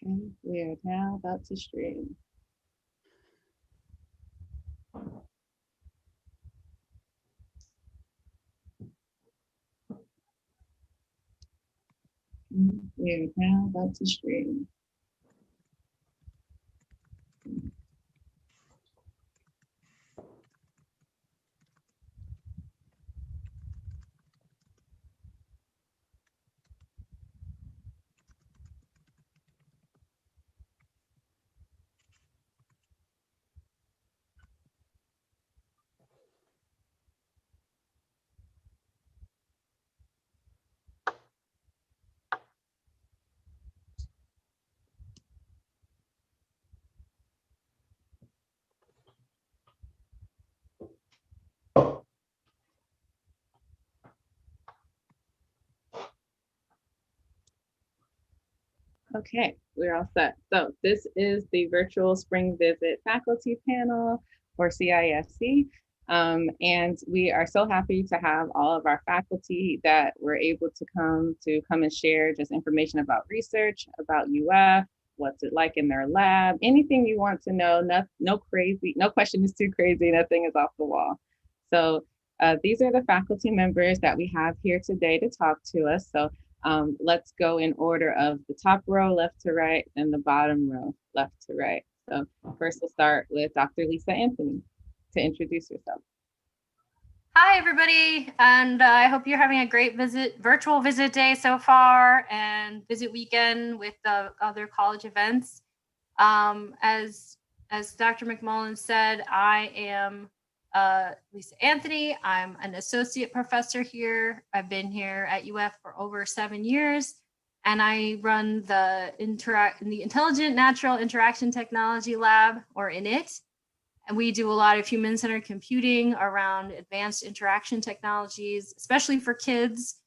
Okay, we are now about to stream. We are now about to stream. Okay, we're all set. So this is the virtual spring visit faculty panel for CISE. And we are so happy to have all of our faculty that were able to come and share just information about research, about UF, what's it like in their lab, anything you want to know. No crazy, no question is too crazy, nothing is off the wall. So these are the faculty members that we have here today to talk to us. So let's go in order of the top row left to right and the bottom row left to right. So first we'll start with Dr. Lisa Anthony to introduce yourself. Hi, everybody, and I hope you're having a great virtual visit day so far and visit weekend with the other college events. As Dr. McMullen said, I am Lisa Anthony. I'm an associate professor here. I've been here at UF for over 7 years, and I run the Intelligent Natural Interaction Technology Lab, or INIT. And we do a lot of human-centered computing around advanced interaction technologies, especially for kids.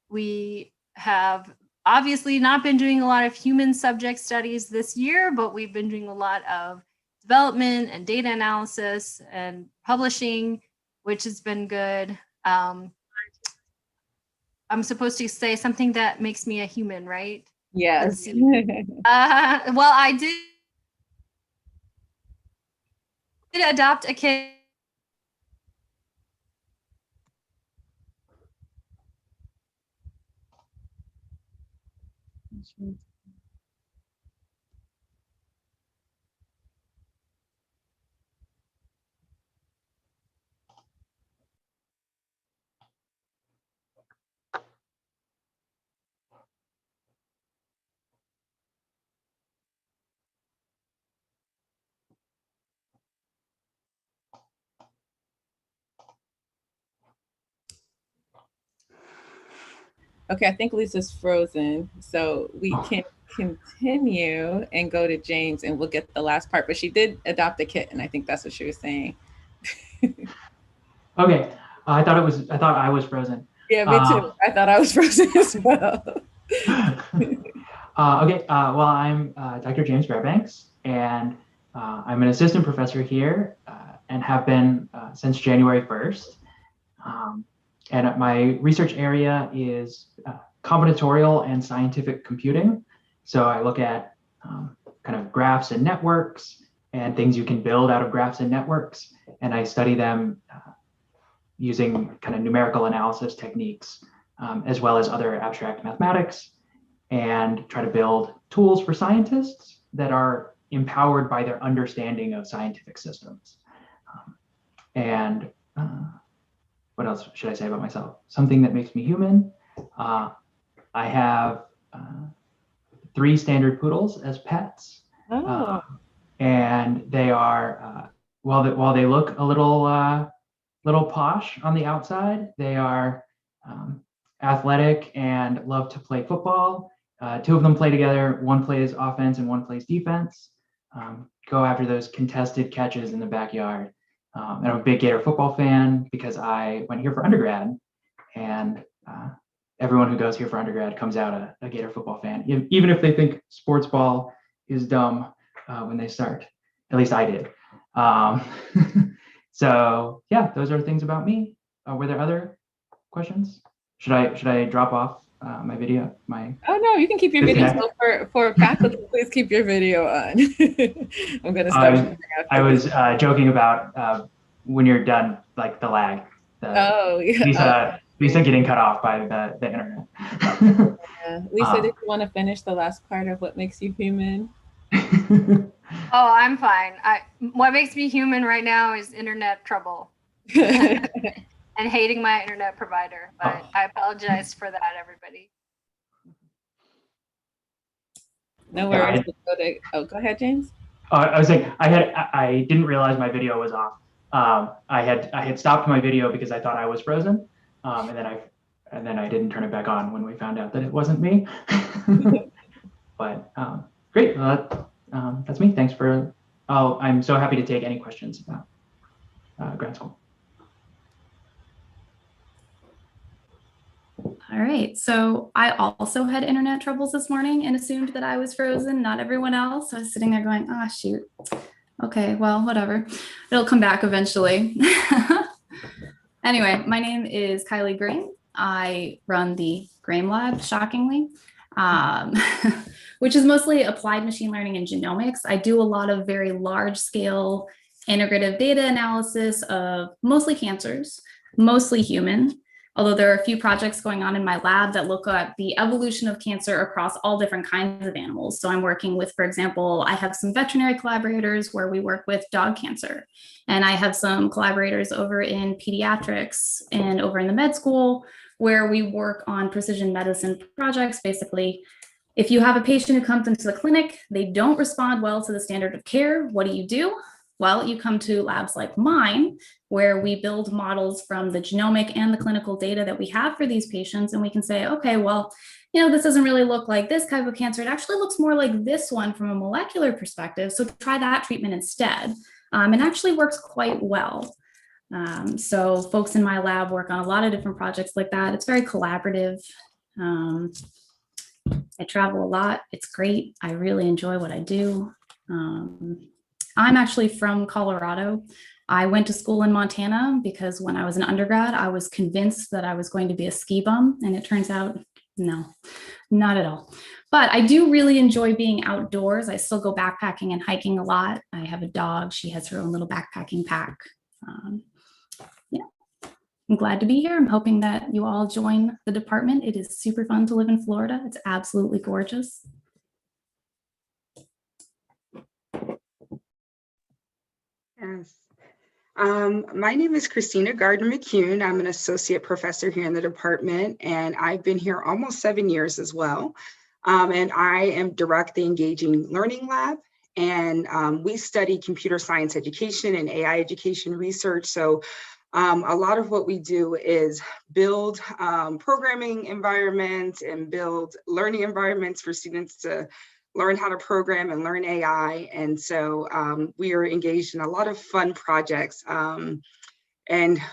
We have obviously not been doing a lot of human subject studies this year, but we've been doing a lot of development and data analysis and publishing, which has been good. I'm supposed to say something that makes me a human, right? Yes. Well, I did adopt a kid. Okay, I think Lisa's frozen, so we can continue and go to James and we'll get the last part, but she did adopt a kitten. I think that's what she was saying. Okay, I thought I was frozen. Yeah, me too. I thought I was frozen as well. Okay, well, I'm Dr. James Fairbanks, and I'm an assistant professor here and have been since January 1st. And my research area is combinatorial and scientific computing. So I look at kind of graphs and networks and things you can build out of graphs and networks, and I study them using kind of numerical analysis techniques, as well as other abstract mathematics, and try to build tools for scientists that are empowered by their understanding of scientific systems. And what else should I say about myself? Something that makes me human. I have 3 standard poodles as pets. Oh. And they are, while they look a little posh on the outside, they are athletic and love to play football. 2 of them play together. One plays offense and one plays defense. Go after those contested catches in the backyard. And I'm a big Gator football fan because I went here for undergrad, and everyone who goes here for undergrad comes out a Gator football fan, even if they think sports ball is dumb when they start. At least I did. So yeah, those are things about me. Were there other questions? Should I drop off my video? Oh no, you can keep your video. Disconnect? So for faculty, please keep your video on. I'm gonna stop sharing I after was this. joking about when you're done, like the lag. Oh yeah. Lisa getting cut off by the internet. Yeah. Lisa, did you want to finish the last part of what makes you human? Oh, I'm fine. What makes me human right now is internet trouble and hating my internet provider. But I apologize for that, everybody. No worries. Go ahead, James. I was saying I didn't realize my video was off. I had stopped my video because I thought I was frozen, and then I didn't turn it back on when we found out that it wasn't me. But great. Well, that's me. Thanks for. I'm so happy to take any questions about grad school. All right, so I also had internet troubles this morning and assumed that I was frozen, not everyone else. I was sitting there going, oh, shoot. Okay, well, whatever. It'll come back eventually. Anyway, my name is Kylie Green. I run the Graham Lab, shockingly, which is mostly applied machine learning and genomics. I do a lot of very large scale integrative data analysis of mostly cancers, mostly human. Although there are a few projects going on in my lab that look at the evolution of cancer across all different kinds of animals. So I'm working with, for example, I have some veterinary collaborators where we work with dog cancer. And I have some collaborators over in pediatrics and over in the med school where we work on precision medicine projects. Basically, if you have a patient who comes into the clinic, they don't respond well to the standard of care, what do? Well, you come to labs like mine, where we build models from the genomic and the clinical data that we have for these patients. And we can say, okay, well, this doesn't really look like this type of cancer. It actually looks more like this one from a molecular perspective. So try that treatment instead. And actually works quite well. So folks in my lab work on a lot of different projects like that. It's very collaborative. I travel a lot. It's great. I really enjoy what I do. I'm actually from Colorado. I went to school in Montana because when I was an undergrad, I was convinced that I was going to be a ski bum. And it turns out, no, not at all. But I do really enjoy being outdoors. I still go backpacking and hiking a lot. I have a dog. She has her own little backpacking pack. I'm glad to be here. I'm hoping that you all join the department. It is super fun to live in Florida. It's absolutely gorgeous. Yes. My name is Christina Gardner-Mckeon. I'm an associate professor here in the department, and I've been here almost 7 years as well. And I am direct the Engaging Learning Lab, and we study computer science education and AI education research. So a lot of what we do is build programming environments and build learning environments for students to learn how to program and learn AI. And so we are engaged in a lot of fun projects. And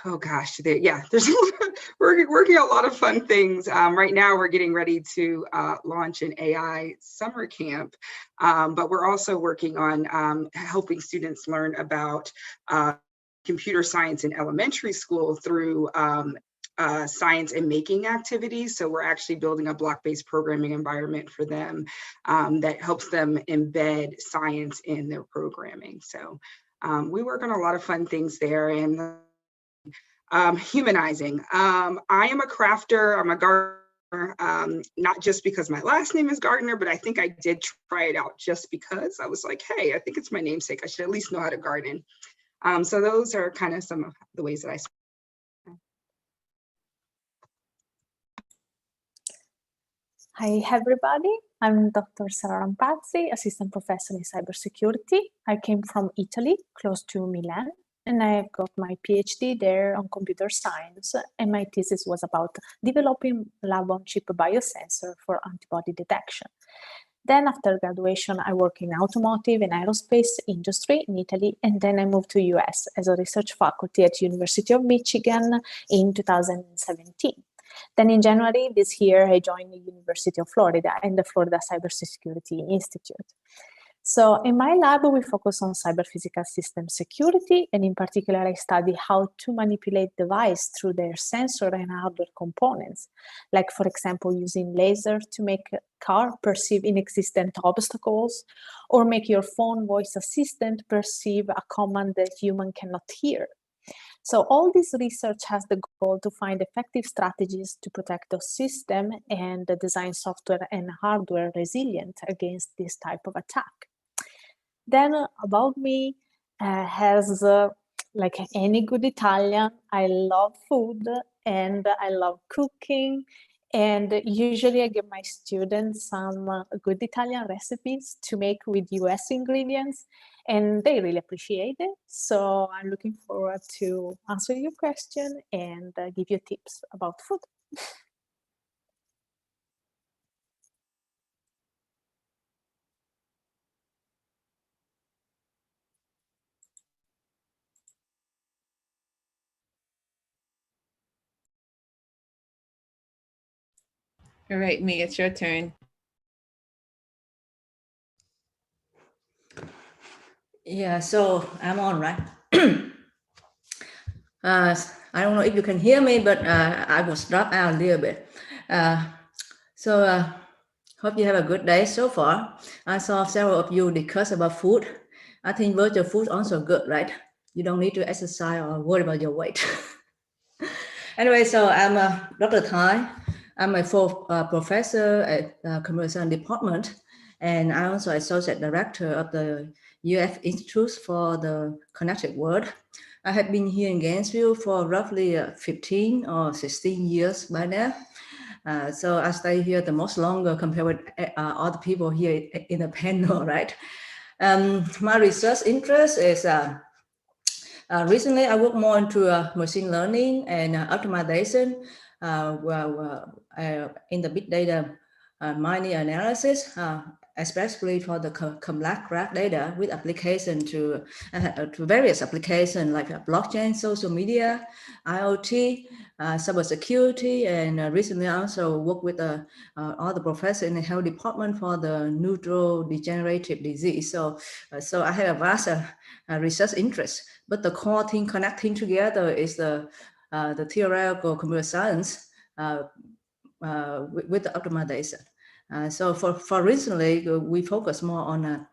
oh gosh, we're working on a lot of fun things. Right now, we're getting ready to launch an AI summer camp, but we're also working on helping students learn about computer science in elementary school through science and making activities. So we're actually building a block-based programming environment for them that helps them embed science in their programming. So we work on a lot of fun things there. And humanizing. I am a crafter, I'm a gardener, not just because my last name is Gardner, but I think I did try it out just because I was like, hey, I think it's my namesake. I should at least know how to garden. So those are kind of some of the ways that I. Hi, everybody. I'm Dr. Sara Rampatsy, Assistant Professor in Cybersecurity. I came from Italy, close to Milan, and I got my PhD there on computer science. And my thesis was about developing lab-on-chip biosensor for antibody detection. Then after graduation, I worked in automotive and aerospace industry in Italy, and then I moved to US as a research faculty at University of Michigan in 2017. Then in January this year, I joined the University of Florida and the Florida Cybersecurity Institute. So in my lab, we focus on cyber-physical system security, and in particular, I study how to manipulate devices through their sensor and hardware components. Like, for example, using laser to make a car perceive inexistent obstacles, or make your phone voice assistant perceive a command that human cannot hear. So all this research has the goal to find effective strategies to protect the system and design software and hardware resilient against this type of attack. Then about me, as like any good Italian, I love food and I love cooking. And usually I give my students some good Italian recipes to make with US ingredients, and they really appreciate it. So I'm looking forward to answer your question and give you tips about food. All right, me, it's your turn. Yeah, so I'm on, right? I don't know if you can hear me, but I was dropped out a little bit. Hope you have a good day so far. I saw several of you discuss about food. I think virtual food also good, right? You don't need to exercise or worry about your weight. Anyway, so I'm Dr. Thai. I'm a full professor at Computer Science Department, and I also associate director of the UF Institute for the Connected World. I have been here in Gainesville for roughly 15 or 16 years by now. So I stay here the most longer compared with other people here in the panel, right? My research interest is recently I work more into machine learning and optimization in the big data mining analysis, especially for the complex graph data with application to various applications like blockchain, social media, IoT, cybersecurity, and recently I also work with all the professors in the health department for the neurodegenerative disease. So I have a vast research interest, but the core thing connecting together is the theoretical computer science with the optimization. So for recently, we focus more on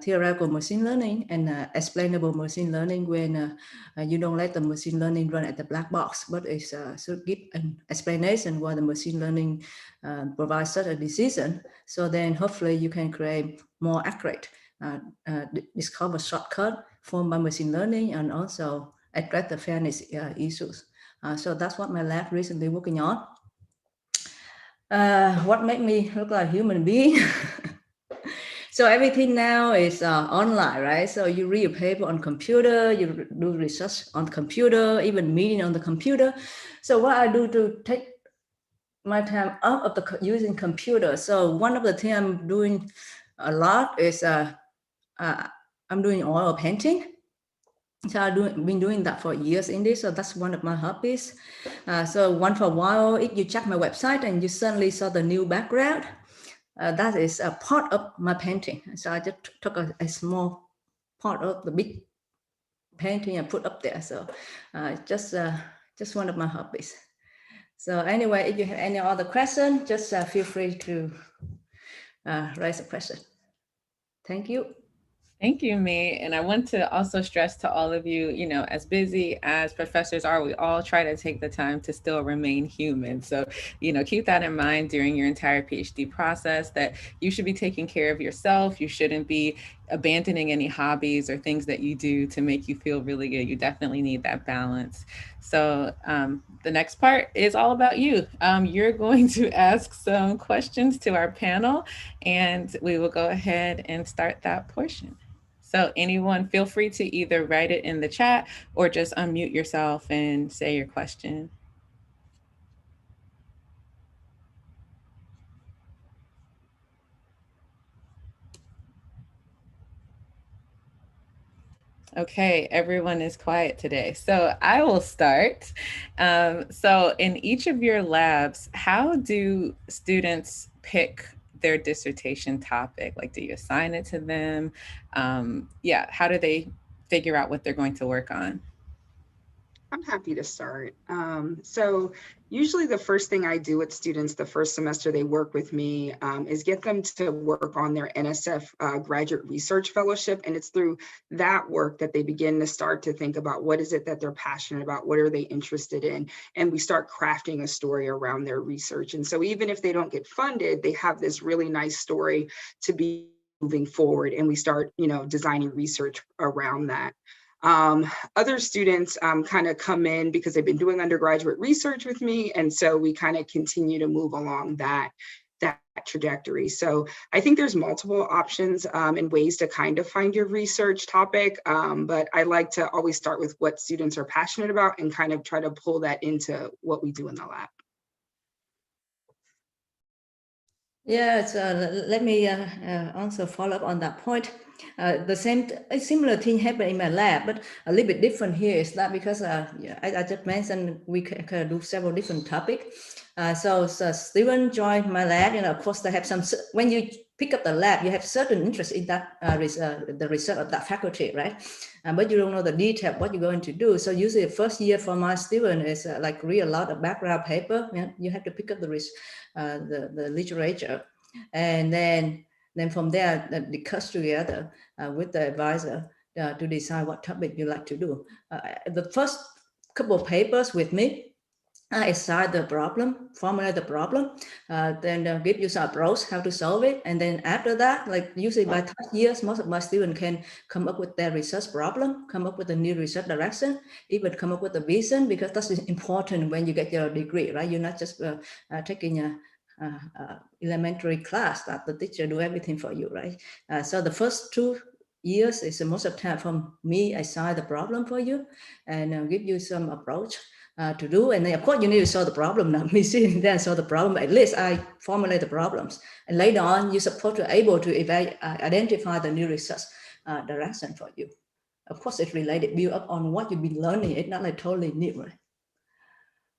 theoretical machine learning and explainable machine learning when you don't let the machine learning run at the black box, but it should give an explanation why the machine learning provides such a decision. So then hopefully you can create more accurate discover shortcut formed by machine learning and also address the fairness issues. So that's what my lab recently working on. What made me look like a human being? So everything now is online, right? So you read a paper on computer, you do research on computer, even meeting on the computer. So what I do to take my time out of the using computer. So one of the things I'm doing a lot is I'm doing oil painting. So I've been doing that for years in this. So that's one of my hobbies. So one for a while, if you check my website and you suddenly saw the new background, that is a part of my painting. So I just took a small part of the big painting and put up there. So just one of my hobbies. So anyway, if you have any other question, just feel free to raise a question. Thank you. Thank you, May. And I want to also stress to all of you, you know, as busy as professors are, we all try to take the time to still remain human. So, you know, keep that in mind during your entire PhD process, that you should be taking care of yourself. You shouldn't be abandoning any hobbies or things that you do to make you feel really good. You definitely need that balance. So the next part is all about you. You're going to ask some questions to our panel, and we will go ahead and start that portion. So anyone, feel free to either write it in the chat or just unmute yourself and say your question. Okay, everyone is quiet today. So I will start. So in each of your labs, how do students pick their dissertation topic? Like, do you assign it to them? Yeah, how do they figure out what they're going to work on? I'm happy to start. So usually the first thing I do with students the first semester they work with me is get them to work on their NSF Graduate Research Fellowship. And it's through that work that they begin to start to think about what is it that they're passionate about, what are they interested in, and we start crafting a story around their research. And so even if they don't get funded, they have this really nice story to be moving forward, and we start, designing research around that. Other students kind of come in because they've been doing undergraduate research with me. And so we kind of continue to move along that trajectory. So I think there's multiple options and ways to kind of find your research topic. But I like to always start with what students are passionate about and kind of try to pull that into what we do in the lab. Yeah, so let me also follow up on that point. A similar thing happened in my lab, but a little bit different here is that because I just mentioned we can do several different topics. So Steven joined my lab, of course they have some, when you pick up the lab, you have certain interest in that the research of that faculty, right? But you don't know the detail, what you're going to do. So usually the first year for my student is like read a lot of background paper. You have to pick up the literature, and then from there discuss together with the advisor to decide what topic you like to do. The first couple of papers with me, I assign the problem, formulate the problem, then give you some approach how to solve it. And then after that, like usually by 3 years, most of my students can come up with their research problem, come up with a new research direction, even come up with a vision, because that's important when you get your degree, right? You're not just taking a elementary class that the teacher do everything for you, right? So the first 2 years is most of the time from me, I assign the problem for you and give you some approach to do. And then of course you need to solve the problem, not me sitting there and solve the problem. At least I formulate the problems. And later on, you're supposed to be able to identify the new research direction for you. Of course, it's related, build up on what you've been learning. It's not like totally new, right?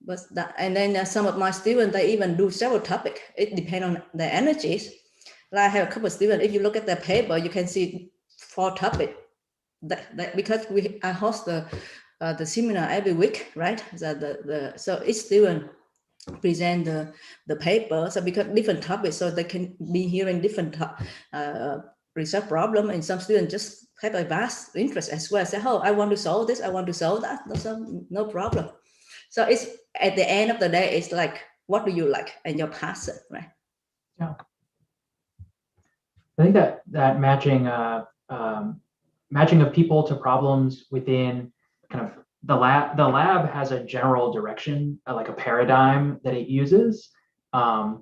But that, and then some of my students, they even do several topics. It depends on their energies. Like I have a couple of students, if you look at their paper, you can see 4 topics. Because I host the seminar every week, right? So each student present the paper. So because different topics, so they can be hearing different research problem, and some students just have a vast interest as well. Say, oh, I want to solve this, I want to solve that. No problem. So it's at the end of the day, it's like, what do you like and your passion, right? Yeah. I think that matching of people to problems within kind of the lab has a general direction, like a paradigm that it uses. My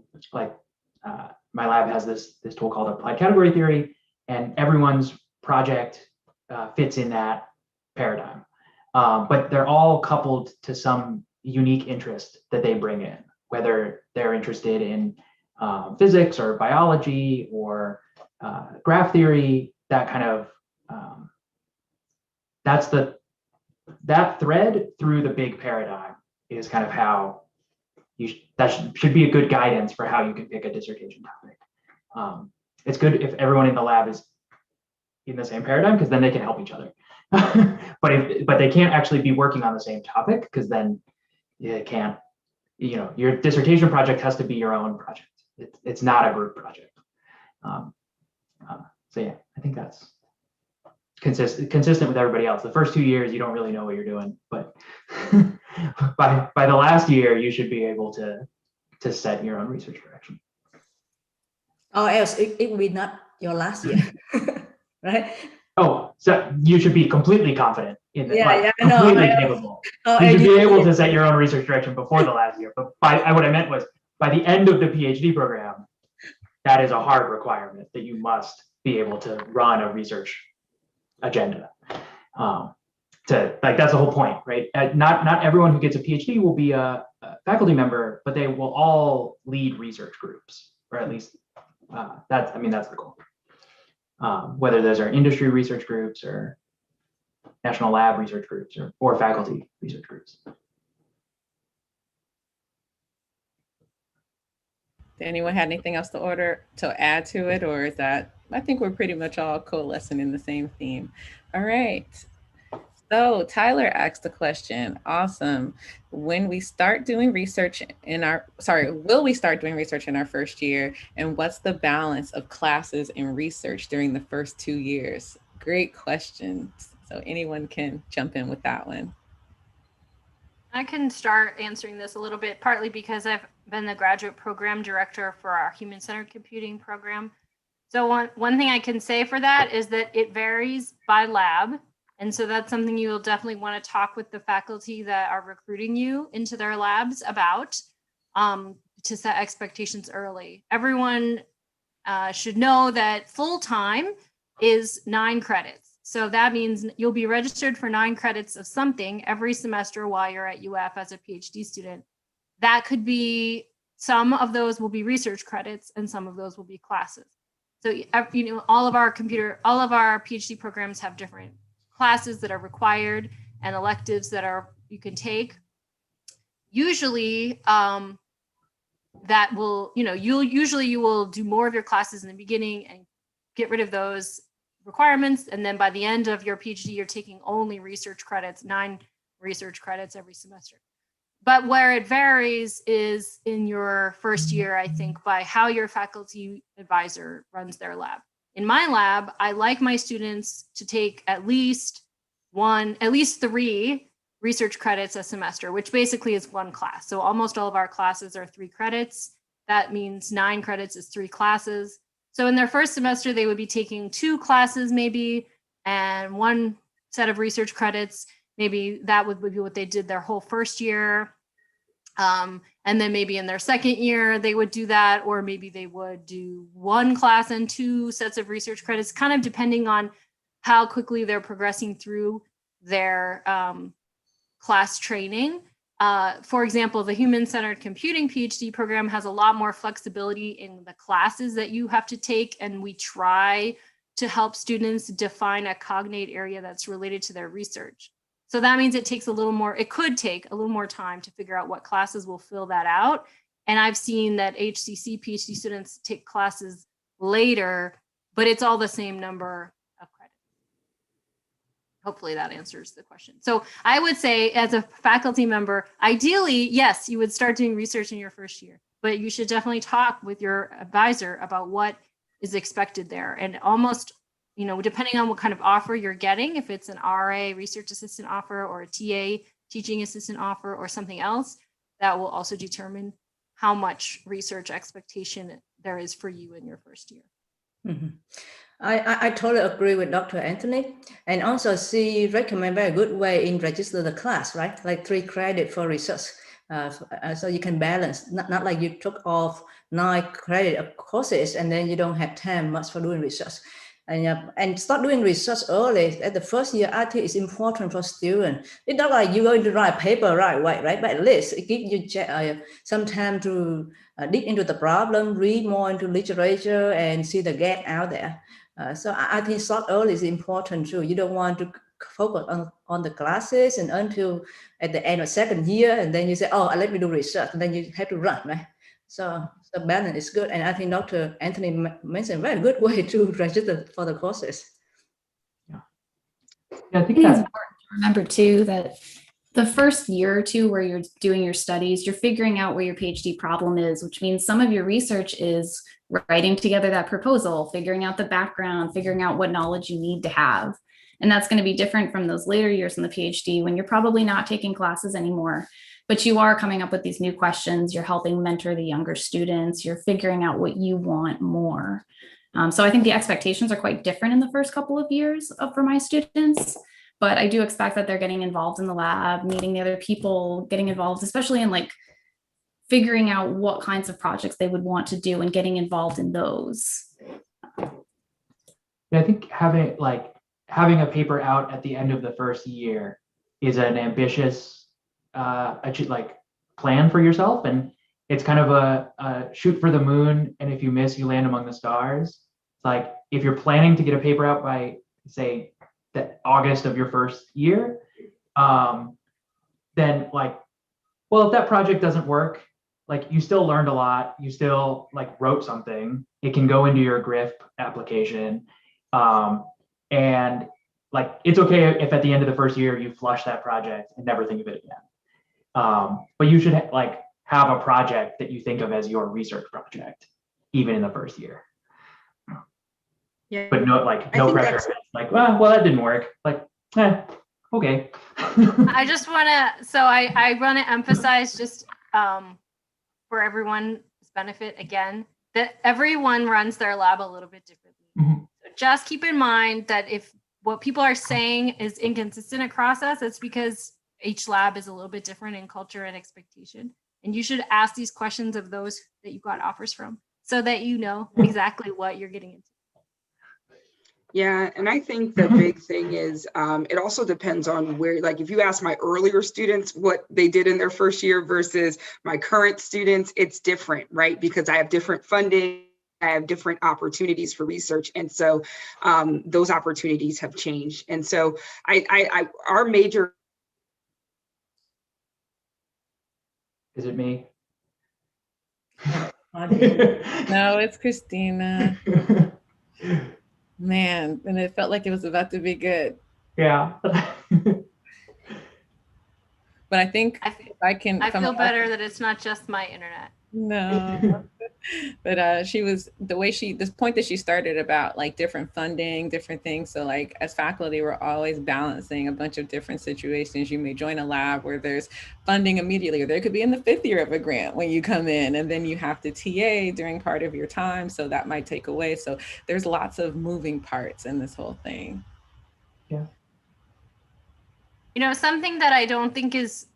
lab has this tool called applied category theory, and everyone's project fits in that paradigm. But they're all coupled to some unique interest that they bring in, whether they're interested in physics or biology or graph theory. That kind of that thread through the big paradigm is kind of how that should be a good guidance for how you can pick a dissertation topic. It's good if everyone in the lab is in the same paradigm, because then they can help each other. but they can't actually be working on the same topic, because then you can't, your dissertation project has to be your own project. It's not a group project. So yeah, I think that's consistent with everybody else. The first 2 years, you don't really know what you're doing, but by the last year, you should be able to set your own research direction. Or else it will be not your last year, right? Oh, so you should be completely confident in that, completely capable. Oh, you should be able to set your own research direction before the last year. But what I meant was, by the end of the PhD program, that is a hard requirement that you must be able to run a research agenda. That's the whole point, right? Not everyone who gets a PhD will be a faculty member, but they will all lead research groups, or at least that's the goal. Whether those are industry research groups or national lab research groups or faculty research groups. Did anyone have anything else to add to it, or is that, I think we're pretty much all coalescing in the same theme. All right. So Tyler asked the question, awesome. When we start doing research will we start doing research in our first year? And what's the balance of classes and research during the first 2 years? Great question. So anyone can jump in with that one. I can start answering this a little bit, partly because I've been the graduate program director for our human-centered computing program. So one thing I can say for that is that it varies by lab. And so that's something you will definitely want to talk with the faculty that are recruiting you into their labs about, to set expectations early. Everyone should know that full-time is 9 credits. So that means you'll be registered for 9 credits of something every semester while you're at UF as a PhD student. That could be, some of those will be research credits and some of those will be classes. So, all of our PhD programs have different classes that are required and electives that you can take. Usually, that will, you will do more of your classes in the beginning and get rid of those requirements. And then by the end of your PhD, you're taking only research credits, 9 research credits every semester. But where it varies is in your first year, I think, by how your faculty advisor runs their lab. In my lab, I like my students to take at least 3 research credits a semester, which basically is 1 class. So almost all of our classes are 3 credits. That means 9 credits is 3 classes. So in their first semester, they would be taking 2 classes maybe, and 1 set of research credits. Maybe that would be what they did their whole first year. And then maybe in their second year, they would do that, or maybe they would do 1 class and 2 sets of research credits, kind of depending on how quickly they're progressing through their class training. For example, the human-centered computing PhD program has a lot more flexibility in the classes that you have to take, and we try to help students define a cognate area that's related to their research. So that means it could take a little more time to figure out what classes will fill that out. And I've seen that HCC PhD students take classes later, but it's all the same number of credits. Hopefully that answers the question. So I would say, as a faculty member, ideally, yes, you would start doing research in your first year, but you should definitely talk with your advisor about what is expected there. And almost, depending on what kind of offer you're getting, if it's an RA research assistant offer or a TA teaching assistant offer or something else, that will also determine how much research expectation there is for you in your first year. Mm-hmm. I totally agree with Dr. Anthony, and also she recommend very good way in register the class, right? Like 3 credit for research, so you can balance, not like you took off 9 credit of courses and then you don't have time much for doing research. And start doing research early at the first year. I think it's important for students. It's not like you're going to write a paper right away, right? But at least it gives you some time to dig into the problem, read more into literature, and see the gap out there. So I think start early is important too. You don't want to focus on the classes and until at the end of 2nd year, and then you say, oh, let me do research, and then you have to run, right? So the balance is good. And I think Dr. Anthony mentioned a very good way to register for the courses. Yeah, I think it's important to remember too that the first year or 2 where you're doing your studies, you're figuring out where your PhD problem is, which means some of your research is writing together that proposal, figuring out the background, figuring out what knowledge you need to have. And that's going to be different from those later years in the PhD when you're probably not taking classes anymore, but you are coming up with these new questions. You're helping mentor the younger students. You're figuring out what you want more. So I think the expectations are quite different in the first couple of years for my students, but I do expect that they're getting involved in the lab, meeting the other people, getting involved, especially in like figuring out what kinds of projects they would want to do and getting involved in those. Yeah, I think having a paper out at the end of the first year is an ambitious plan for yourself, and it's kind of a shoot for the moon, and if you miss, you land among the stars. It's like if you're planning to get a paper out by, say, the August of your first year, then if that project doesn't work, like you still learned a lot. You still like wrote something. It can go into your GRIF application. And like, it's okay if at the end of the first year you flush that project and never think of it again. But you should like have a project that you think of as your research project, even in the first year. Yeah. But no, like no pressure. Like, well, that didn't work. Like, okay. I just want to, so I want to emphasize just for everyone's benefit again, that everyone runs their lab a little bit differently. Mm-hmm. So just keep in mind that if what people are saying is inconsistent across us, it's because each lab is a little bit different in culture and expectation. And you should ask these questions of those that you got offers from so that you know exactly what you're getting into. Yeah, and I think the big thing is it also depends on where, like if you ask my earlier students what they did in their first year versus my current students, it's different, right? Because I have different funding, I have different opportunities for research. And so those opportunities have changed. And so our major. Is it me? No, it's Christina. Man, and it felt like it was about to be good. Yeah. But I think I feel better that it's not just my internet. No. But this point that she started about like different funding, different things. So like as faculty, we're always balancing a bunch of different situations. You may join a lab where there's funding immediately, or there could be in the 5th year of a grant when you come in, and then you have to TA during part of your time. So that might take away. So there's lots of moving parts in this whole thing. Yeah. You know, something that I don't think is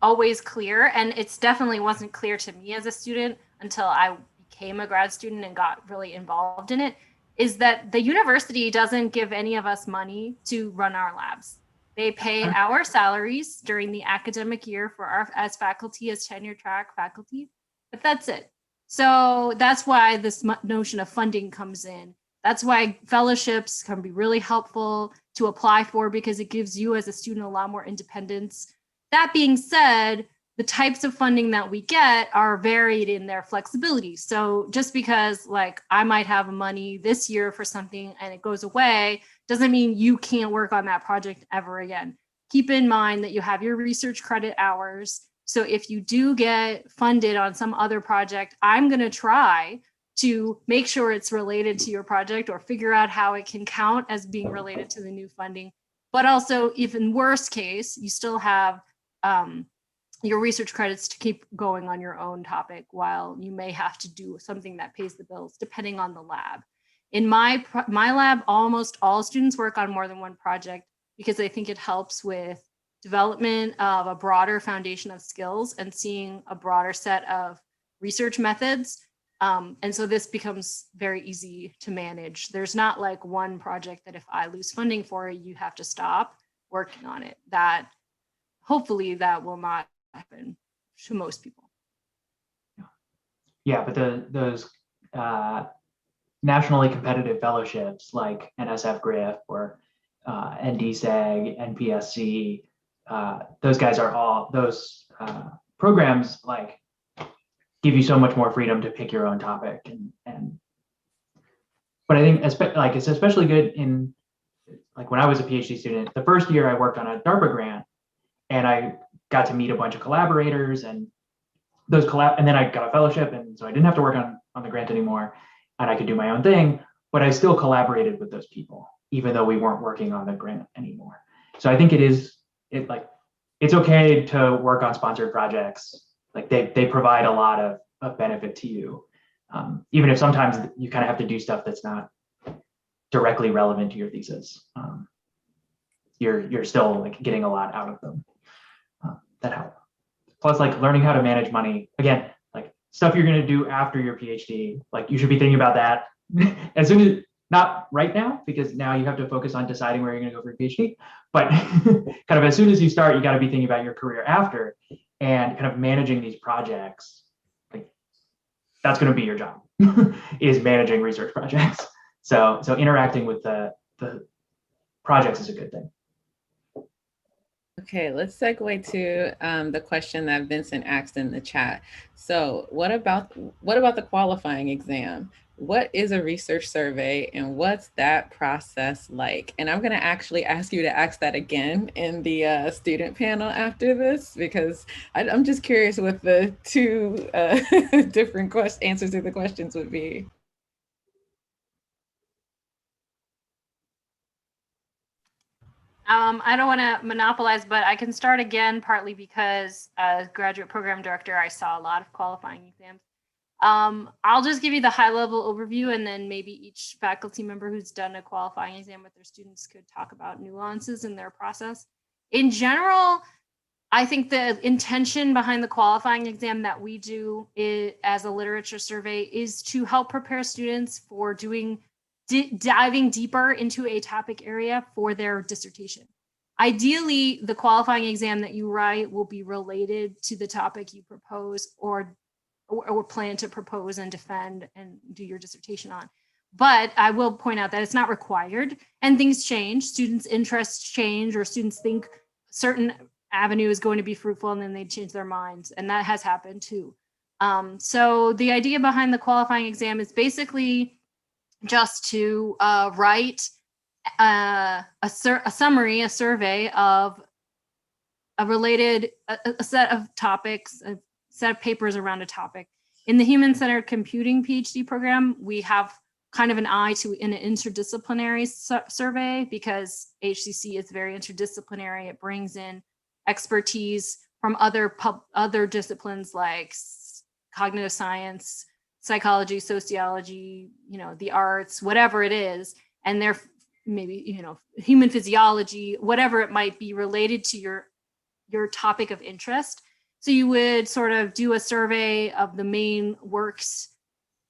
always clear, and it's definitely wasn't clear to me as a student until I became a grad student and got really involved in it, is that the university doesn't give any of us money to run our labs. They pay our salaries during the academic year for our as faculty, as tenure track faculty, but that's it. So that's why this notion of funding comes in. That's why fellowships can be really helpful to apply for, because it gives you as a student a lot more independence. That being said, the types of funding that we get are varied in their flexibility. So just because like I might have money this year for something and it goes away, doesn't mean you can't work on that project ever again. Keep in mind that you have your research credit hours. So if you do get funded on some other project, I'm going to try to make sure it's related to your project or figure out how it can count as being related to the new funding. But also, even worst case, you still have your research credits to keep going on your own topic while you may have to do something that pays the bills, depending on the lab. In my lab, almost all students work on more than one project because I think it helps with development of a broader foundation of skills and seeing a broader set of research methods. And so this becomes very easy to manage. There's not like one project that if I lose funding for it, you have to stop working on it. That hopefully that will not happen to most people. Yeah, but those nationally competitive fellowships like NSF GRIF or NDSAG, NPSC, those guys are all, those programs like give you so much more freedom to pick your own topic. But I think like it's especially good in like when I was a PhD student, the first year I worked on a DARPA grant and I got to meet a bunch of collaborators and and then I got a fellowship, and so I didn't have to work on the grant anymore and I could do my own thing, but I still collaborated with those people, even though we weren't working on the grant anymore. So I think it's okay to work on sponsored projects. Like they provide a lot of benefit to you. Even if sometimes you kind of have to do stuff that's not directly relevant to your thesis. You're still like getting a lot out of them that help. Plus like learning how to manage money, again, like stuff you're going to do after your PhD, like you should be thinking about that as soon as, not right now, because now you have to focus on deciding where you're going to go for your PhD, but kind of as soon as you start, you got to be thinking about your career after and kind of managing these projects. Like that's going to be your job is managing research projects. So interacting with the projects is a good thing. Okay, let's segue to the question that Vincent asked in the chat. So what about the qualifying exam? What is a research survey and what's that process like? And I'm going to actually ask you to ask that again in the student panel after this, because I'm just curious what the two different answers to the questions would be. I don't want to monopolize, but I can start again, partly because as graduate program director, I saw a lot of qualifying exams. I'll just give you the high level overview, and then maybe each faculty member who's done a qualifying exam with their students could talk about nuances in their process. In general, I think the intention behind the qualifying exam that we do as a literature survey is to help prepare students for diving deeper into a topic area for their dissertation. Ideally, the qualifying exam that you write will be related to the topic you propose or plan to propose and defend and do your dissertation on. But I will point out that it's not required, and things change. Students' interests change, or students think certain avenue is going to be fruitful, and then they change their minds, and that has happened too. So the idea behind the qualifying exam is basically just to write a summary, a survey of a set of topics, a set of papers around a topic. In the human-centered computing PhD program, we have kind of an eye to an interdisciplinary survey, because HCC is very interdisciplinary. It brings in expertise from other disciplines like cognitive science, psychology, sociology, the arts, whatever it is, and they're maybe, human physiology, whatever it might be related to your topic of interest. So you would sort of do a survey of the main works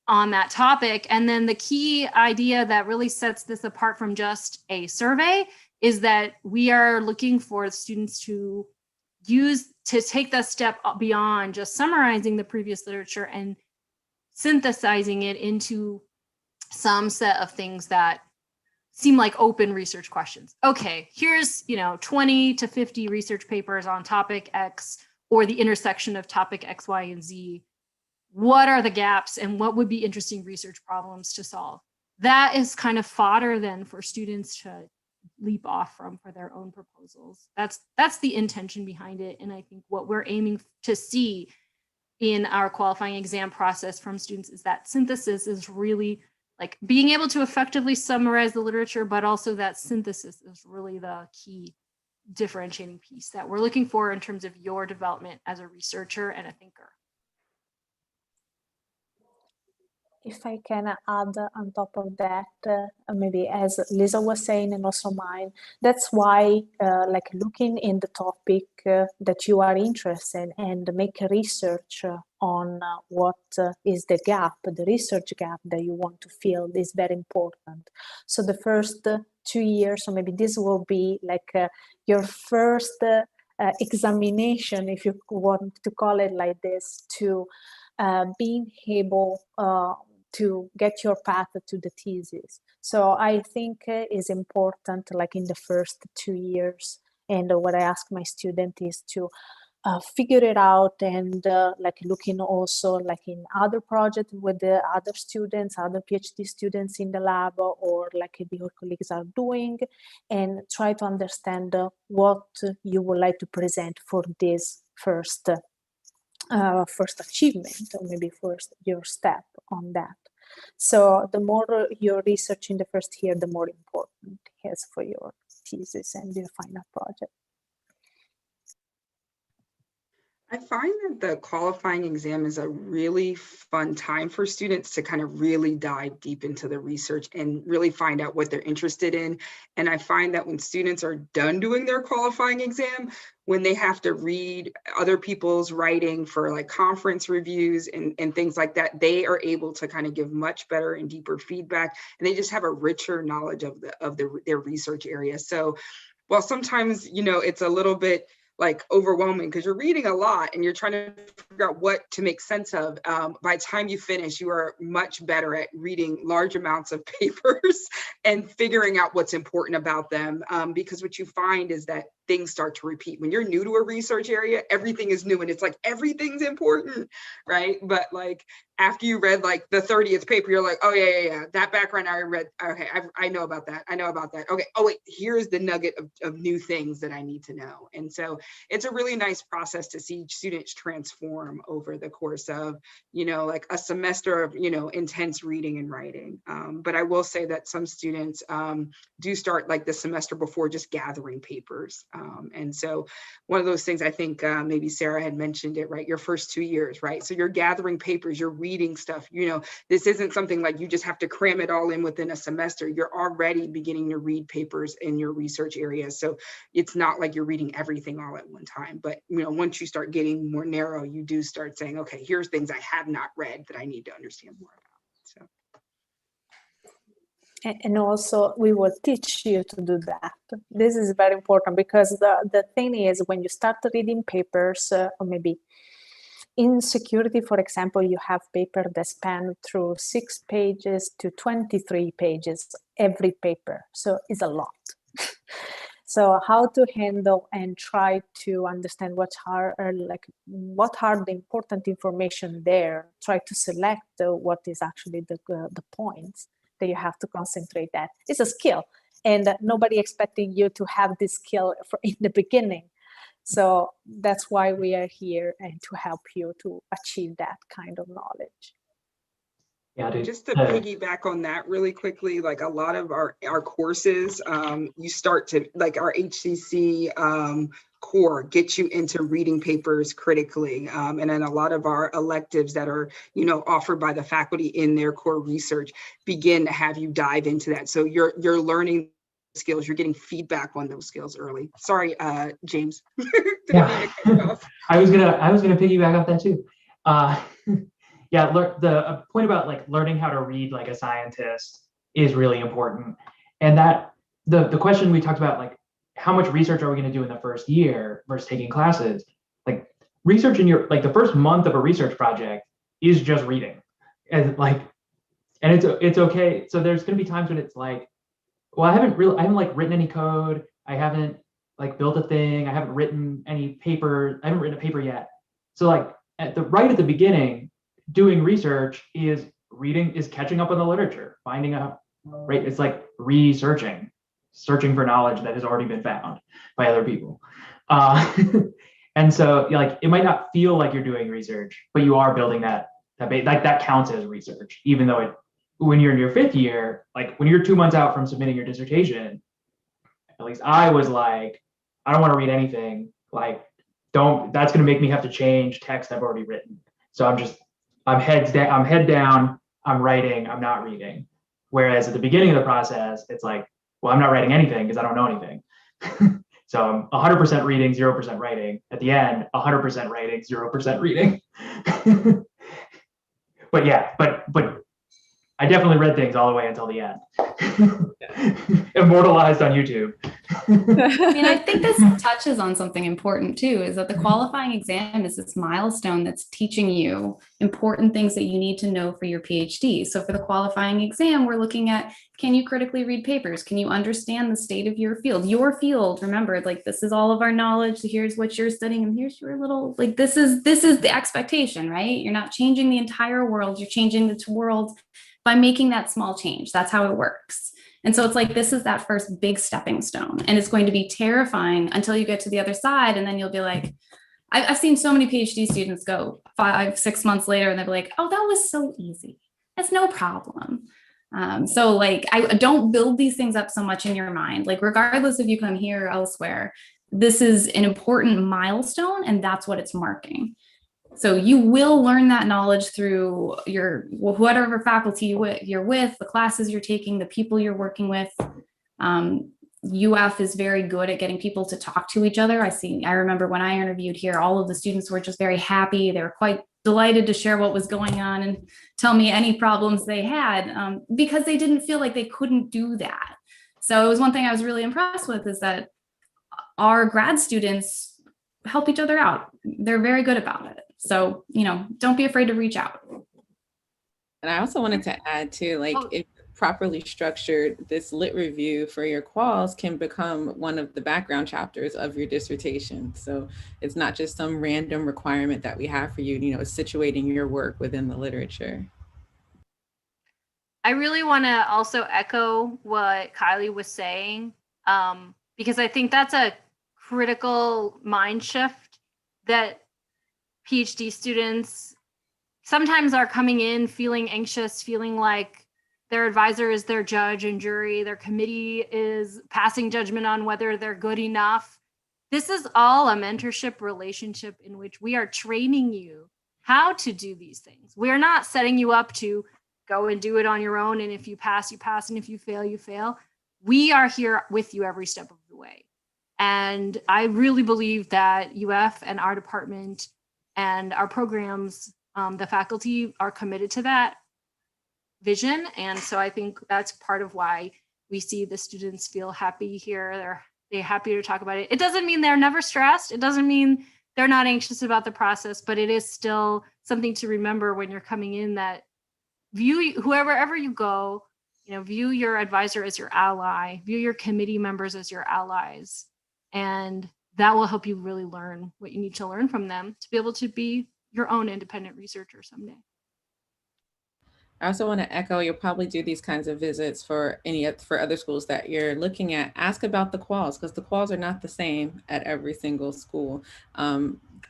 on that topic. And then the key idea that really sets this apart from just a survey is that we are looking for students to take that step beyond just summarizing the previous literature and synthesizing it into some set of things that seem like open research questions. Okay, here's 20 to 50 research papers on topic X or the intersection of topic X, Y, and Z. What are the gaps and what would be interesting research problems to solve? That is kind of fodder then for students to leap off from for their own proposals. That's the intention behind it. And I think what we're aiming to see in our qualifying exam process from students is that synthesis is really like being able to effectively summarize the literature, but also that synthesis is really the key differentiating piece that we're looking for in terms of your development as a researcher and a thinker. If I can add on top of that, maybe as Lisa was saying, and also mine, that's why like looking in the topic that you are interested in and make research on what is the gap, the research gap that you want to fill is very important. So the first 2 years, or maybe this will be like your first examination, if you want to call it like this, to being able to get your path to the thesis. So I think is important, like in the first 2 years. And what I ask my student is to figure it out and like looking also like in other projects with the other students, other PhD students in the lab, or like your colleagues are doing, and try to understand what you would like to present for this first achievement, or maybe first your step on that. So the more your research in the first year, the more important it is for your thesis and your final project. I find that the qualifying exam is a really fun time for students to kind of really dive deep into the research and really find out what they're interested in. And I find that when students are done doing their qualifying exam, when they have to read other people's writing for like conference reviews and things like that, they are able to kind of give much better and deeper feedback, and they just have a richer knowledge of their research area. So while sometimes, it's a little bit like overwhelming because you're reading a lot and you're trying to figure out what to make sense of. By the time you finish, you are much better at reading large amounts of papers and figuring out what's important about them. Because what you find is that things start to repeat. When you're new to a research area, everything is new and it's like everything's important, right? But like after you read like the 30th paper, you're like, oh yeah, that background I read, okay, I know about that. Okay, oh wait, here's the nugget of new things that I need to know. And so it's a really nice process to see students transform over the course of, like a semester of, intense reading and writing. But I will say that some students do start like the semester before just gathering papers. And so one of those things, I think maybe Sara had mentioned it, right? Your first 2 years, right? So you're gathering papers, you're reading stuff, this isn't something like you just have to cram it all in within a semester. You're already beginning to read papers in your research areas. So it's not like you're reading everything all at one time, but once you start getting more narrow, you do start saying, okay, here's things I have not read that I need to understand more about. So. And also we will teach you to do that. This is very important because the thing is when you start reading papers, or maybe in security, for example, you have paper that span through 6 pages to 23 pages, every paper. So it's a lot. So how to handle and try to understand what are the important information there, try to select what is actually the points that you have to concentrate at. It's a skill, and nobody expecting you to have this skill in the beginning. So that's why we are here, and to help you to achieve that kind of knowledge. Yeah, just to piggyback on that really quickly, like a lot of our courses, you start to, like our HCC core gets you into reading papers critically. And then a lot of our electives that are, offered by the faculty in their core research begin to have you dive into that. So you're learning skills, you're getting feedback on those skills early. Sorry, James. Yeah, I was gonna piggyback off that too. Yeah, the point about like learning how to read like a scientist is really important. And that the question we talked about, like how much research are we going to do in the first year versus taking classes? Like research in the first month of a research project is just reading. And it's okay. So there's going to be times when it's like, well, I haven't like written any code. I haven't like built a thing. I haven't written any paper. I haven't written a paper yet. So like at the beginning, doing research is catching up on the literature, finding out, right? It's like searching for knowledge that has already been found by other people. And so like, it might not feel like you're doing research, but you are building that counts as research, even though when you're in your 5th year, like when you're 2 months out from submitting your dissertation, at least I was like, I don't want to read anything. Like, that's going to make me have to change text I've already written. So I'm head down, I'm writing, I'm not reading. Whereas at the beginning of the process, it's like, well, I'm not writing anything because I don't know anything. So I'm 100% reading, 0% writing. At the end, 100% writing, 0% reading. But yeah, but I definitely read things all the way until the end. Immortalized on YouTube. I mean, I think this touches on something important too, is that the qualifying exam is this milestone that's teaching you important things that you need to know for your PhD. So for the qualifying exam, we're looking at, can you critically read papers? Can you understand the state of your field? Your field, remember, like this is all of our knowledge. Here's what you're studying, and here's your little, like this is the expectation, right? You're not changing the entire world, you're changing the world by making that small change. That's how it works. And so it's like, this is that first big stepping stone, and it's going to be terrifying until you get to the other side. And then you'll be like, I've seen so many PhD students go 5-6 months later and they'll be like, oh, that was so easy. That's no problem. So like, I don't build these things up so much in your mind, like regardless if you come here or elsewhere, this is an important milestone, and that's what it's marking. So you will learn that knowledge through whatever faculty you're with, the classes you're taking, the people you're working with. UF is very good at getting people to talk to each other. I remember when I interviewed here, all of the students were just very happy. They were quite delighted to share what was going on and tell me any problems they had, because they didn't feel like they couldn't do that. So it was one thing I was really impressed with, is that our grad students help each other out. They're very good about it. So, don't be afraid to reach out. And I also wanted to add too, like, if properly structured, this lit review for your quals can become one of the background chapters of your dissertation. So it's not just some random requirement that we have for you, you know, situating your work within the literature. I really want to also echo what Kylie was saying, because I think that's a critical mind shift that PhD students sometimes are coming in feeling anxious, feeling like their advisor is their judge and jury, their committee is passing judgment on whether they're good enough. This is all a mentorship relationship in which we are training you how to do these things. We're not setting you up to go and do it on your own. And if you pass, you pass. And if you fail, you fail. We are here with you every step of the way. And I really believe that UF and our department and our programs, the faculty are committed to that vision. And so I think that's part of why we see the students feel happy here. They're happy to talk about it. It doesn't mean they're never stressed. It doesn't mean they're not anxious about the process, but it is still something to remember when you're coming in, that view whoever you go, you know, view your advisor as your ally, view your committee members as your allies. And that will help you really learn what you need to learn from them to be able to be your own independent researcher someday. I also want to echo, you'll probably do these kinds of visits for other schools that you're looking at. Ask about the quals, because the quals are not the same at every single school.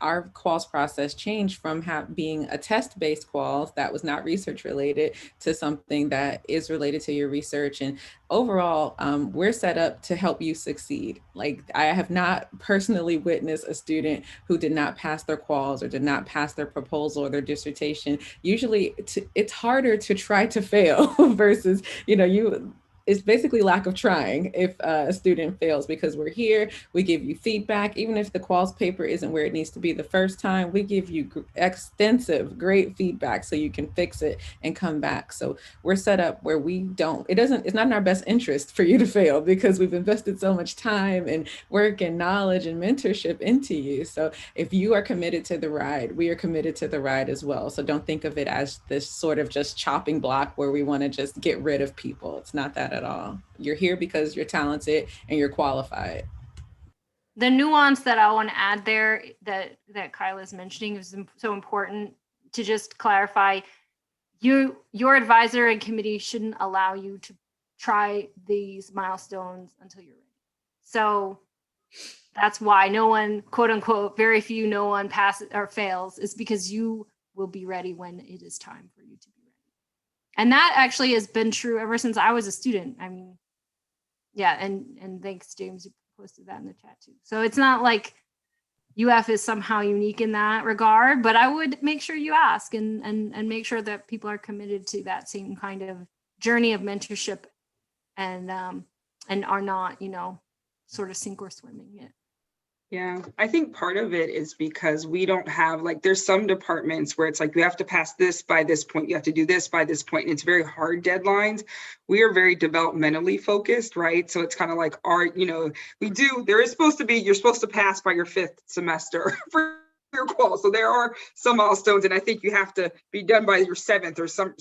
Our quals process changed from being a test-based quals that was not research related to something that is related to your research. And overall, we're set up to help you succeed. Like, I have not personally witnessed a student who did not pass their quals or did not pass their proposal or their dissertation. Usually it's harder to try to fail versus, you know, it's basically lack of trying if a student fails, because we're here, we give you feedback. Even if the quals paper isn't where it needs to be the first time, we give you extensive, great feedback so you can fix it and come back. So we're set up where it's not in our best interest for you to fail, because we've invested so much time and work and knowledge and mentorship into you. So if you are committed to the ride, we are committed to the ride as well. So don't think of it as this sort of just chopping block where we want to just get rid of people. It's not that at all. You're here because you're talented and you're qualified. The nuance that I want to add there that Kyla is mentioning is so important to just clarify. Your advisor and committee shouldn't allow you to try these milestones until you're ready. So that's why no one, quote unquote, very few, no one passes or fails, is because you will be ready when it is time for you to be ready. And that actually has been true ever since I was a student. I mean, yeah, and thanks, James, you posted that in the chat too. So it's not like UF is somehow unique in that regard, but I would make sure you ask and make sure that people are committed to that same kind of journey of mentorship and are not, you know, sort of sink or swimming it. Yeah, I think part of it is because we don't have, like, there's some departments where it's like, you have to pass this by this point, you have to do this by this point, and it's very hard deadlines. We are very developmentally focused, right? So it's kind of like you're supposed to pass by your 5th semester for your qual. So there are some milestones, and I think you have to be done by your 7th or some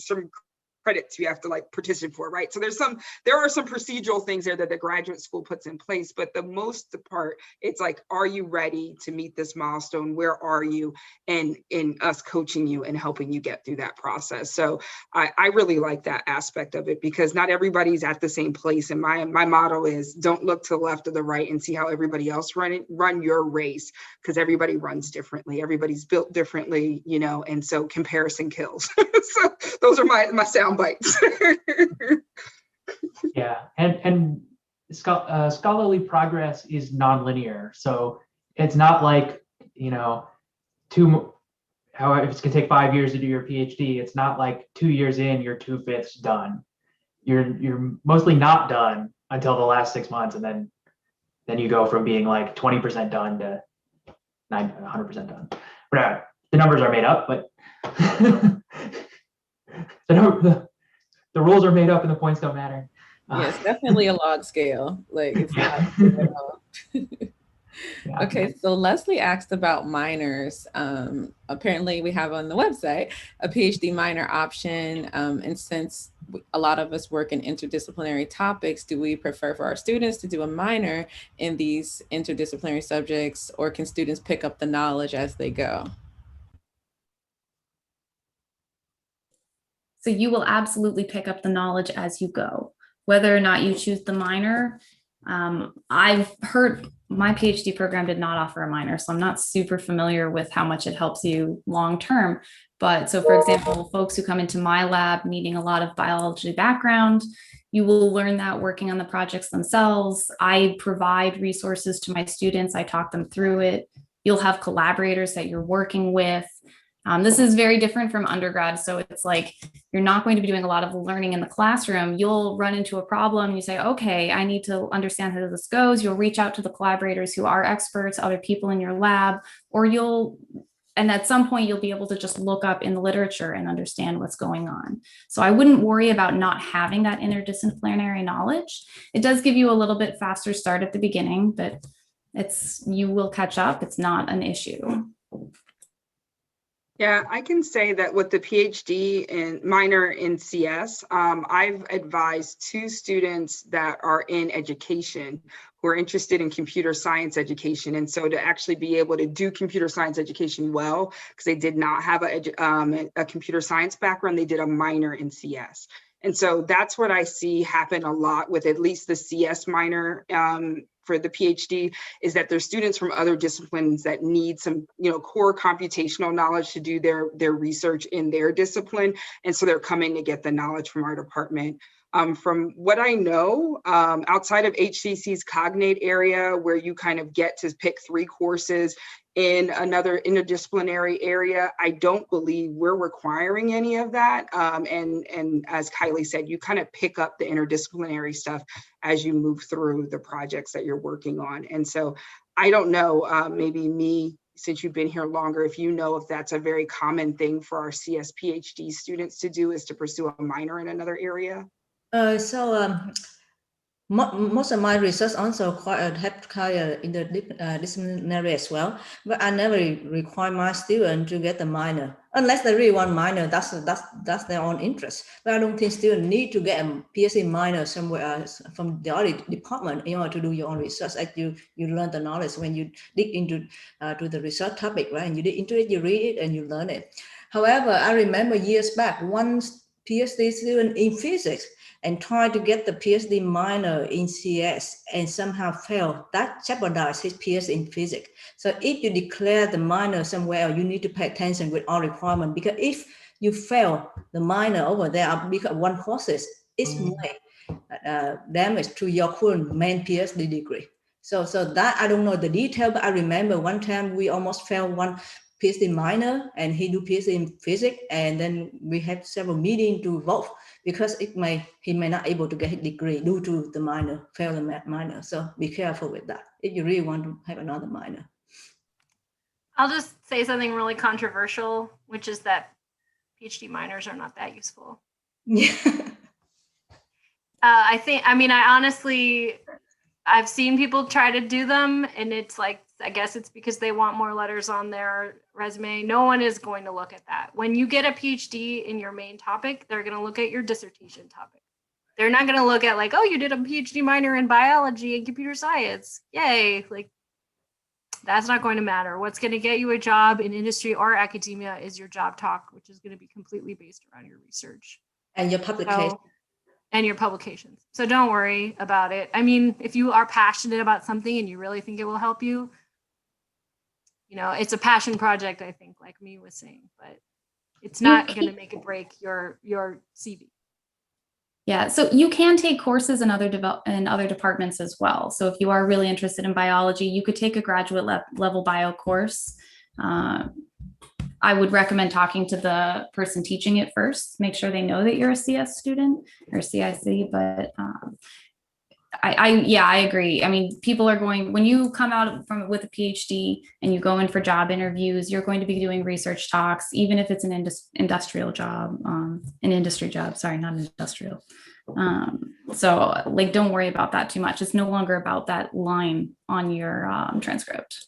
credits you have to like petition for, right? So there are some procedural things there that the graduate school puts in place, but the most part, it's like, are you ready to meet this milestone? Where are you? And in us coaching you and helping you get through that process. So I really like that aspect of it, because not everybody's at the same place. And my motto is, don't look to the left or the right and see how everybody else run your race, because everybody runs differently. Everybody's built differently, you know, and so comparison kills. So those are my sound bites. Yeah, and scholarly progress is nonlinear. So it's not like, you know, if it's gonna take 5 years to do your PhD, it's not like 2 years in, you're 2/5 done. You're mostly not done until the last 6 months, and then you go from being like 20% done to 100% done. But the numbers are made up, but the rules are made up and the points don't matter. Yes, definitely a log scale. Like, it's not at all. Yeah. Okay, so Leslie asked about minors. Apparently we have on the website a PhD minor option. And since a lot of us work in interdisciplinary topics, do we prefer for our students to do a minor in these interdisciplinary subjects, or can students pick up the knowledge as they go? So you will absolutely pick up the knowledge as you go, whether or not you choose the minor. I've heard my PhD program did not offer a minor, so I'm not super familiar with how much it helps you long term. But so, for example, folks who come into my lab needing a lot of biology background, you will learn that working on the projects themselves. I provide resources to my students. I talk them through it. You'll have collaborators that you're working with. This is very different from undergrad. So it's like, you're not going to be doing a lot of learning in the classroom. You'll run into a problem. You say, okay, I need to understand how this goes. You'll reach out to the collaborators who are experts, other people in your lab, and at some point you'll be able to just look up in the literature and understand what's going on. So I wouldn't worry about not having that interdisciplinary knowledge. It does give you a little bit faster start at the beginning, but you will catch up. It's not an issue. Yeah, I can say that with the PhD and minor in CS, I've advised 2 students that are in education who are interested in computer science education. And so to actually be able to do computer science education well, because they did not have a computer science background, they did a minor in CS. And so that's what I see happen a lot with at least the CS minor for the PhD, is that there's students from other disciplines that need some, core computational knowledge to do their research in their discipline. And so they're coming to get the knowledge from our department. From what I know, outside of HCC's cognate area, where you kind of get to pick 3 courses in another interdisciplinary area, I don't believe we're requiring any of that. And as Kylie said, you kind of pick up the interdisciplinary stuff as you move through the projects that you're working on. And so I don't know, maybe me, since you've been here longer, if you know if that's a very common thing for our CS PhD students to do, is to pursue a minor in another area. Most of my research also have kind of interdisciplinary as well, but I never require my students to get the minor unless they really want minor. That's their own interest. But I don't think students need to get a PhD minor somewhere else from the other department in order to do your own research. As you learn the knowledge when you dig into to the research topic, right? And you dig into it, you read it, and you learn it. However, I remember years back, one PhD student in physics and tried to get the PhD minor in CS and somehow failed. That jeopardized his PhD in physics. So if you declare the minor somewhere, you need to pay attention with all requirements, because if you fail the minor over there because one process, it may damage to your current main PhD degree. So that I don't know the detail, but I remember one time we almost failed one PhD minor and he do PhD in physics, and then we had several meetings to vote because he may not able to get his degree due to the minor, fail the minor. So be careful with that if you really want to have another minor. I'll just say something really controversial, which is that PhD minors are not that useful. Yeah. I've seen people try to do them, and it's like, I guess it's because they want more letters on their resume. No one is going to look at that. When you get a PhD in your main topic, they're going to look at your dissertation topic. They're not going to look at like, oh, you did a PhD minor in biology and computer science. Yay. Like, that's not going to matter. What's going to get you a job in industry or academia is your job talk, which is going to be completely based around your research. And your publication. And your publications. So don't worry about it. I mean, if you are passionate about something and you really think it will help you, it's a passion project, I think, like me was saying, but it's not going to make or break your CV. Yeah, so you can take courses in other departments as well. So if you are really interested in biology, you could take a graduate level bio course. I would recommend talking to the person teaching it first, make sure they know that you're a CS student or CISE, but I agree. I mean, people are when you come out with a PhD and you go in for job interviews, you're going to be doing research talks, even if it's an industrial job, an industry job, sorry, not industrial. So like, don't worry about that too much. It's no longer about that line on your transcript.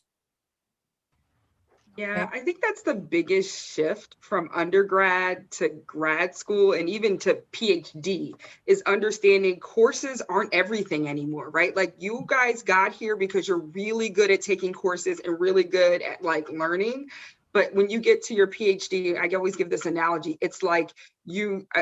Yeah, I think that's the biggest shift from undergrad to grad school and even to PhD is understanding courses aren't everything anymore, right? Like you guys got here because you're really good at taking courses and really good at like learning. But when you get to your PhD, I always give this analogy. It's like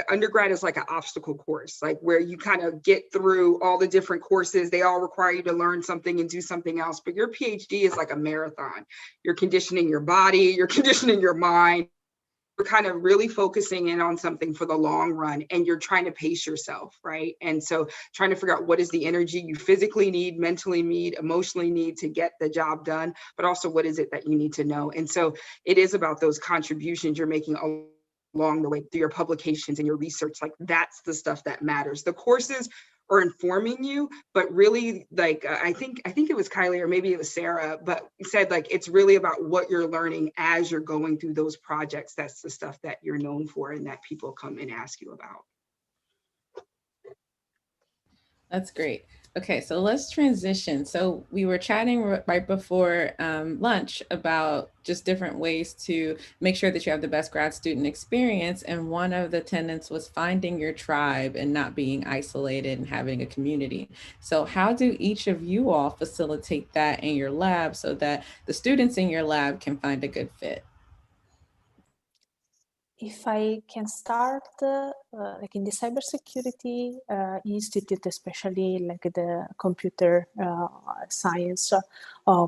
undergrad is like an obstacle course, like where you kind of get through all the different courses. They all require you to learn something and do something else. But your PhD is like a marathon. You're conditioning your body, you're conditioning your mind. You're kind of really focusing in on something for the long run, and you're trying to pace yourself, right? And so trying to figure out what is the energy you physically need, mentally need, emotionally need to get the job done, but also what is it that you need to know. And so it is about those contributions you're making along the way through your publications and your research. Like that's the stuff that matters. The courses are informing you, but really like, I think it was Kylie or maybe it was Sara, but said like, it's really about what you're learning as you're going through those projects. That's the stuff that you're known for and that people come and ask you about. That's great. Okay, so let's transition. So we were chatting right before lunch about just different ways to make sure that you have the best grad student experience. And one of the tenets was finding your tribe and not being isolated and having a community. So how do each of you all facilitate that in your lab so that the students in your lab can find a good fit? If I can start, like in the cybersecurity institute, especially like the computer science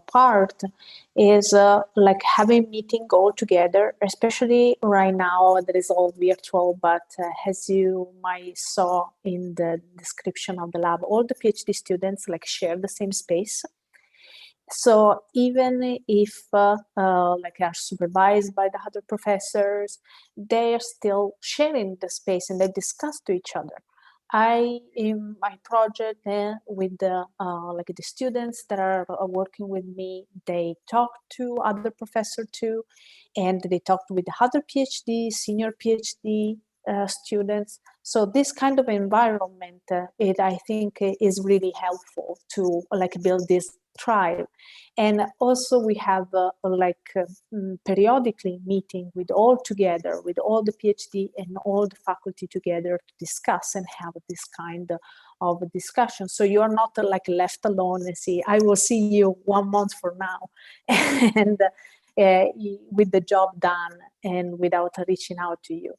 part, is like having meeting all together, especially right now that is all virtual, but as you might saw in the description of the lab, all the PhD students like share the same space. So even if like are supervised by the other professors, they are still sharing the space and they discuss to each other. In my project with the like the students that are working with me, they talk to other professors too, and they talked with the other PhD, senior PhD students. So this kind of environment, I think is really helpful to like build this tribe. And also we have periodically meeting with all together, with all the PhD and all the faculty together to discuss and have this kind of discussion. So you're not like left alone and see, I will see you 1 month from now and with the job done and without reaching out to you.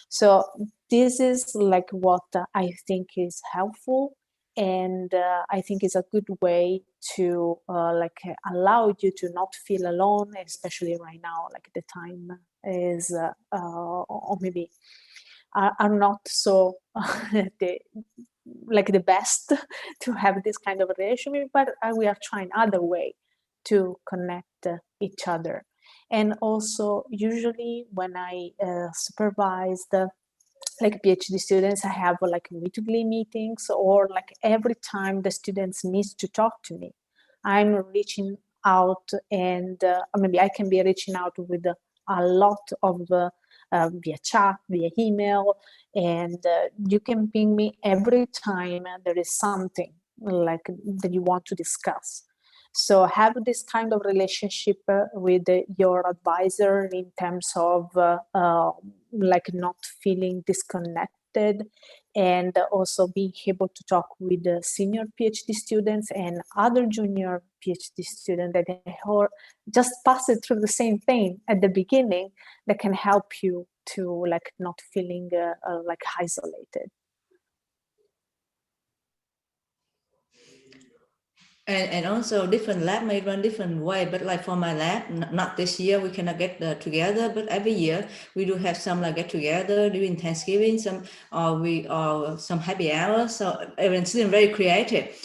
So this is like what I think is helpful. And I think it's a good way to like allow you to not feel alone, especially right now, like the time is, or maybe are not so the best to have this kind of relationship, but we are trying other way to connect each other. And also usually when I supervise the like PhD students, I have like weekly meetings, or like every time the students needs to talk to me, I'm reaching out, and or maybe I can be reaching out with a lot of via chat, via email, and you can ping me every time there is something like that you want to discuss. So have this kind of relationship with your advisor in terms of like not feeling disconnected, and also being able to talk with the senior PhD students and other junior PhD students that just pass it through the same thing at the beginning, that can help you to like not feeling like isolated. And also different lab may run different way, but like for my lab, not this year we cannot get together, but every year we do have some like get together during Thanksgiving, some some happy hours. So everyone's still very creative.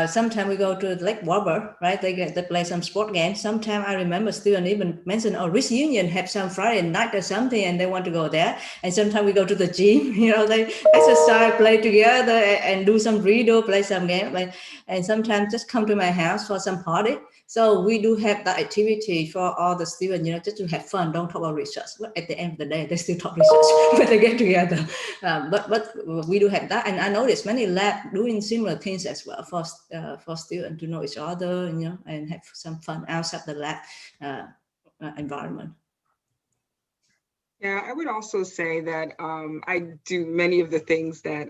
Sometimes we go to Lake Warburg, right? They play some sport games. Sometimes I remember students even mention, oh, Rich Union have some Friday night or something, and they want to go there. And sometimes we go to the gym, they exercise, play together, and do some redo, play some game. And sometimes just come to my house for some party. So we do have that activity for all the students, just to have fun. Don't talk about research. But at the end of the day, they still talk research when they get together. But we do have that, and I noticed many labs doing similar things as well for students to know each other, and have some fun outside the lab environment. Yeah, I would also say that I do many of the things that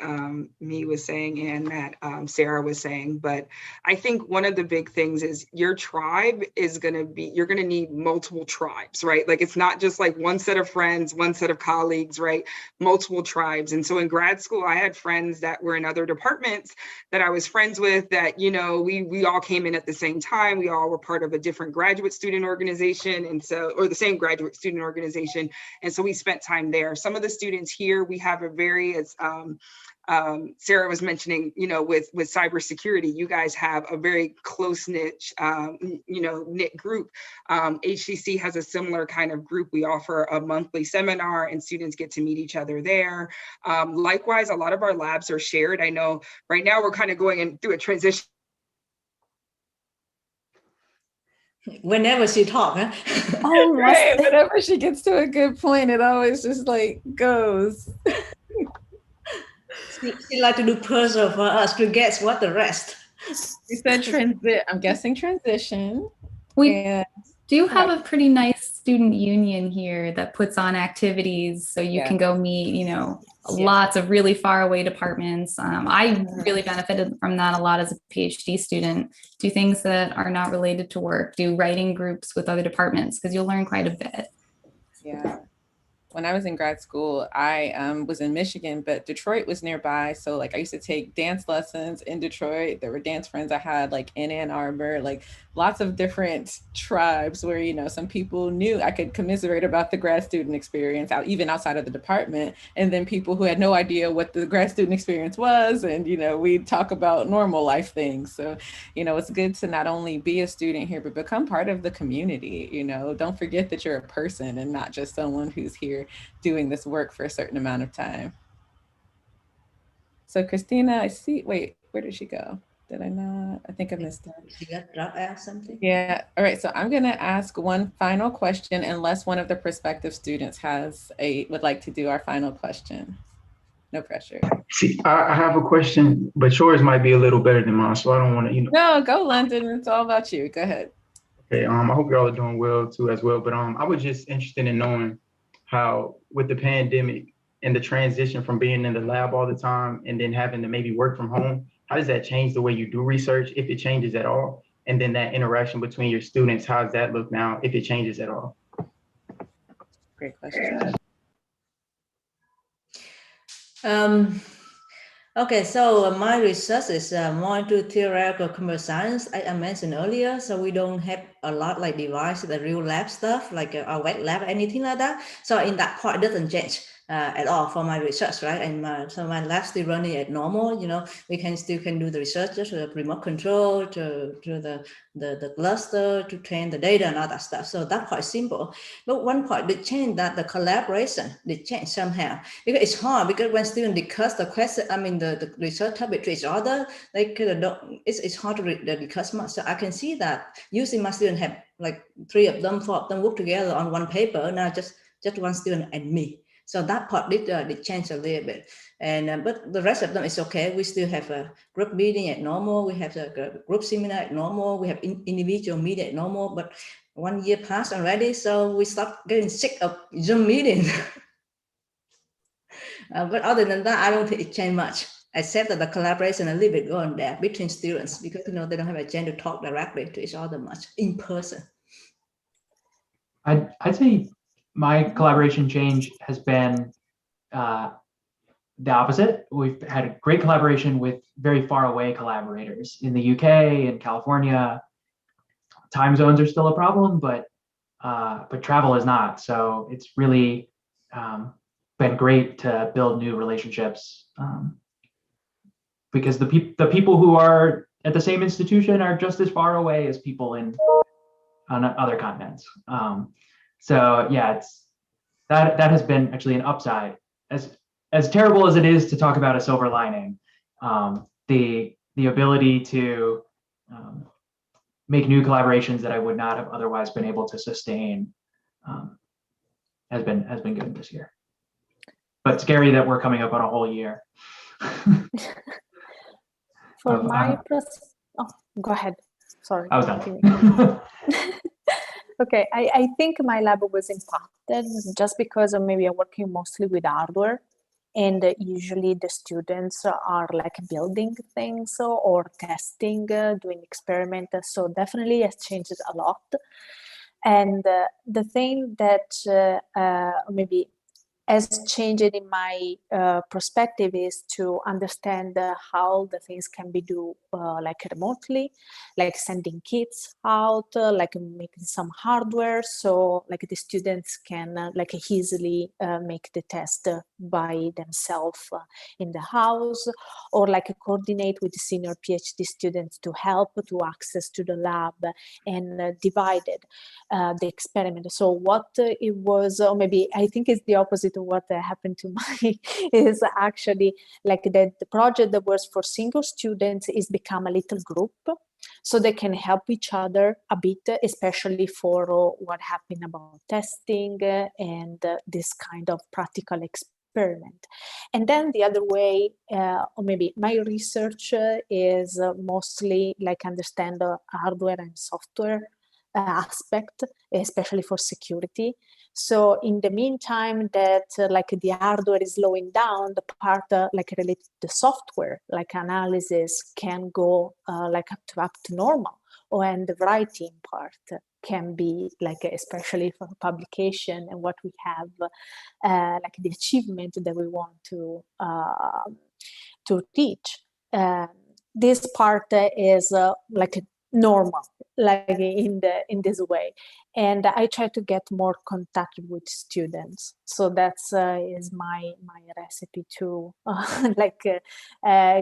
Me was saying and that Sara was saying, but I think one of the big things is your tribe is going to be, you're going to need multiple tribes, right? Like it's not just like one set of friends, one set of colleagues, right? Multiple tribes. And so in grad school, I had friends that were in other departments that I was friends with that, we all came in at the same time. We all were part of a different graduate student organization. And so, or the same graduate student organization. And so we spent time there. Some of the students here, we have a very, as Sara was mentioning, with cybersecurity, you guys have a very close-knit, knit group. HCC has a similar kind of group. We offer a monthly seminar and students get to meet each other there. Likewise, a lot of our labs are shared. I know right now we're kind of going through a transition. Whenever she talks, huh? Oh, Right. Whenever she gets to a good point, it always just like goes. She like to do puzzle for us to guess what the rest. We said transit. I'm guessing transition. We do have a pretty nice student union here that puts on activities so you can go meet, lots of really far away departments. I really benefited from that a lot as a PhD student. Do things that are not related to work, do writing groups with other departments, because you'll learn quite a bit. Yeah. When I was in grad school, I was in Michigan, but Detroit was nearby. So like I used to take dance lessons in Detroit. There were dance friends I had like in Ann Arbor, like lots of different tribes where, some people knew I could commiserate about the grad student experience even outside of the department. And then people who had no idea what the grad student experience was. And, we'd talk about normal life things. So, it's good to not only be a student here, but become part of the community. Don't forget that you're a person and not just someone who's here doing this work for a certain amount of time. So Christina, I see, wait, where did she go? Did I not? I think I missed her. She got dropped out something? Yeah, all right, so I'm gonna ask one final question unless one of the prospective students would like to do our final question. No pressure. See, I have a question, but yours might be a little better than mine, so I don't want to, No, go London, it's all about you, go ahead. Okay, I hope y'all are doing well too as well, but I was just interested in knowing how with the pandemic and the transition from being in the lab all the time and then having to maybe work from home, how does that change the way you do research, if it changes at all? And then that interaction between your students, how does that look now, if it changes at all? Great question. Okay, so my research is more into theoretical computer science, I mentioned earlier. So we don't have a lot like device, the real lab stuff, like a wet lab, anything like that. So in that part, it doesn't change at all for my research, right? And so my lab still running at normal. We still can do the research to the remote control, to the cluster, to train the data and all that stuff. So that quite simple. But one part did change, that the collaboration did change somehow, because it's hard, because when students discuss the question, the research topic to each other, it's hard to discuss much. So I can see that usually my students have like 3 of them, 4 of them work together on one paper. Now just one student and me. So that part did change a little bit, and but the rest of them is okay. We still have a group meeting at normal. We have a group seminar at normal. We have individual meeting at normal. But 1 year passed already, so we stopped getting sick of Zoom meetings. But other than that, I don't think it changed much, except that the collaboration a little bit going there between students, because they don't have a chance to talk directly to each other much in person. I'd say my collaboration change has been the opposite. We've had a great collaboration with very far away collaborators in the UK and California. Time zones are still a problem, but travel is not. So it's really been great to build new relationships, because the people who are at the same institution are just as far away as people on other continents. So yeah, that has been actually an upside. As terrible as it is to talk about a silver lining, the ability to make new collaborations that I would not have otherwise been able to sustain has been good this year. But scary that we're coming up on a whole year. For my go ahead. Sorry. I was done. Okay, I think my lab was impacted just because maybe I'm working mostly with hardware, and usually the students are like building things or testing, doing experiments. So definitely it changes a lot. And the thing that maybe has changed in my perspective is to understand how the things can be do like remotely, like sending kits out, like making some hardware, so like the students can like easily make the test by themselves in the house, or like coordinate with senior PhD students to help to access to the lab and divided the experiment. So what it was, or maybe I think it's the opposite of what happened to my, is actually like that the project that was for single students is become a little group, so they can help each other a bit, especially for what happened about testing and this kind of practical experiment. And then the other way, or maybe my research is mostly like understand hardware and software aspect, especially for security. So in the meantime that like the hardware is slowing down, the part like related to software, like analysis can go like up to normal, and the writing part can be like, especially for publication and what we have, like the achievement that we want to teach. This part is like normal, like in this way, and I try to get more contact with students. So that's is my recipe to like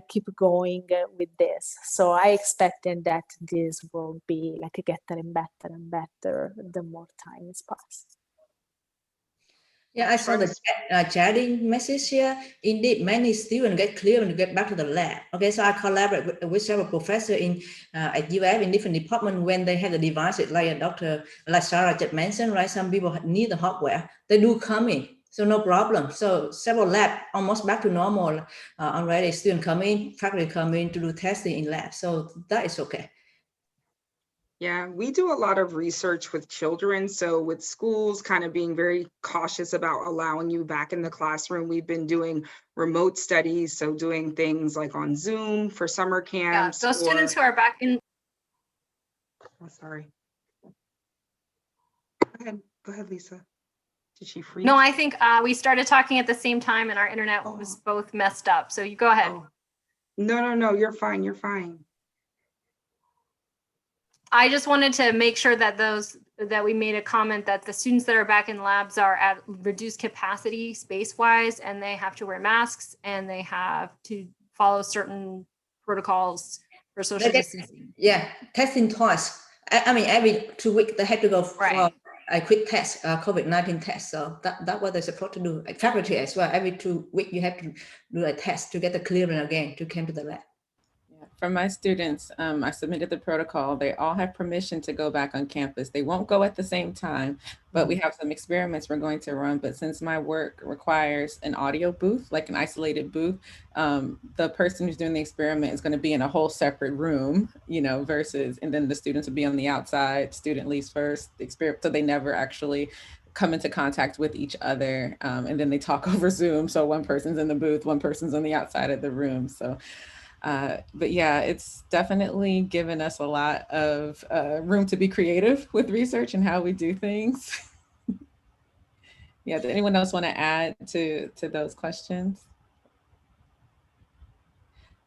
keep going with this. So I expected that this will be like getting better and better the more time is passed. Yeah, I saw the chatting message here. Indeed, many students get clear and get back to the lab. Okay, so I collaborate with several professors in at UF in different departments when they have the devices, like like Sara just mentioned, right? Some people need the hardware. They do come in, so no problem. So several labs almost back to normal already. Students come in, faculty come in to do testing in labs. So that is okay. Yeah, we do a lot of research with children. So with schools kind of being very cautious about allowing you back in the classroom, we've been doing remote studies. So doing things like on Zoom for summer camps. Yeah, those students who are back in. Oh, sorry. Go ahead, Lisa. Did she freeze? No, I think we started talking at the same time and our internet was both messed up. So you go ahead. Oh. No, you're fine. You're fine. I just wanted to make sure that we made a comment that the students that are back in labs are at reduced capacity space-wise, and they have to wear masks and they have to follow certain protocols for social distancing. Yeah, testing twice. I mean, every 2 weeks they have to go for a quick test, COVID-19 test. So that's what they're supposed to do. Like faculty as well, every 2 weeks you have to do a test to get the clearance again to come to the lab. For my students, I submitted the protocol. They all have permission to go back on campus. They won't go at the same time, but we have some experiments we're going to run. But since my work requires an audio booth, like an isolated booth, the person who's doing the experiment is going to be in a whole separate room, versus, and then the students will be on the outside. Student leaves first, the experiment, so they never actually come into contact with each other. And then they talk over Zoom. So one person's in the booth, one person's on the outside of the room. So. But yeah, it's definitely given us a lot of room to be creative with research and how we do things. Yeah, does anyone else want to add to those questions?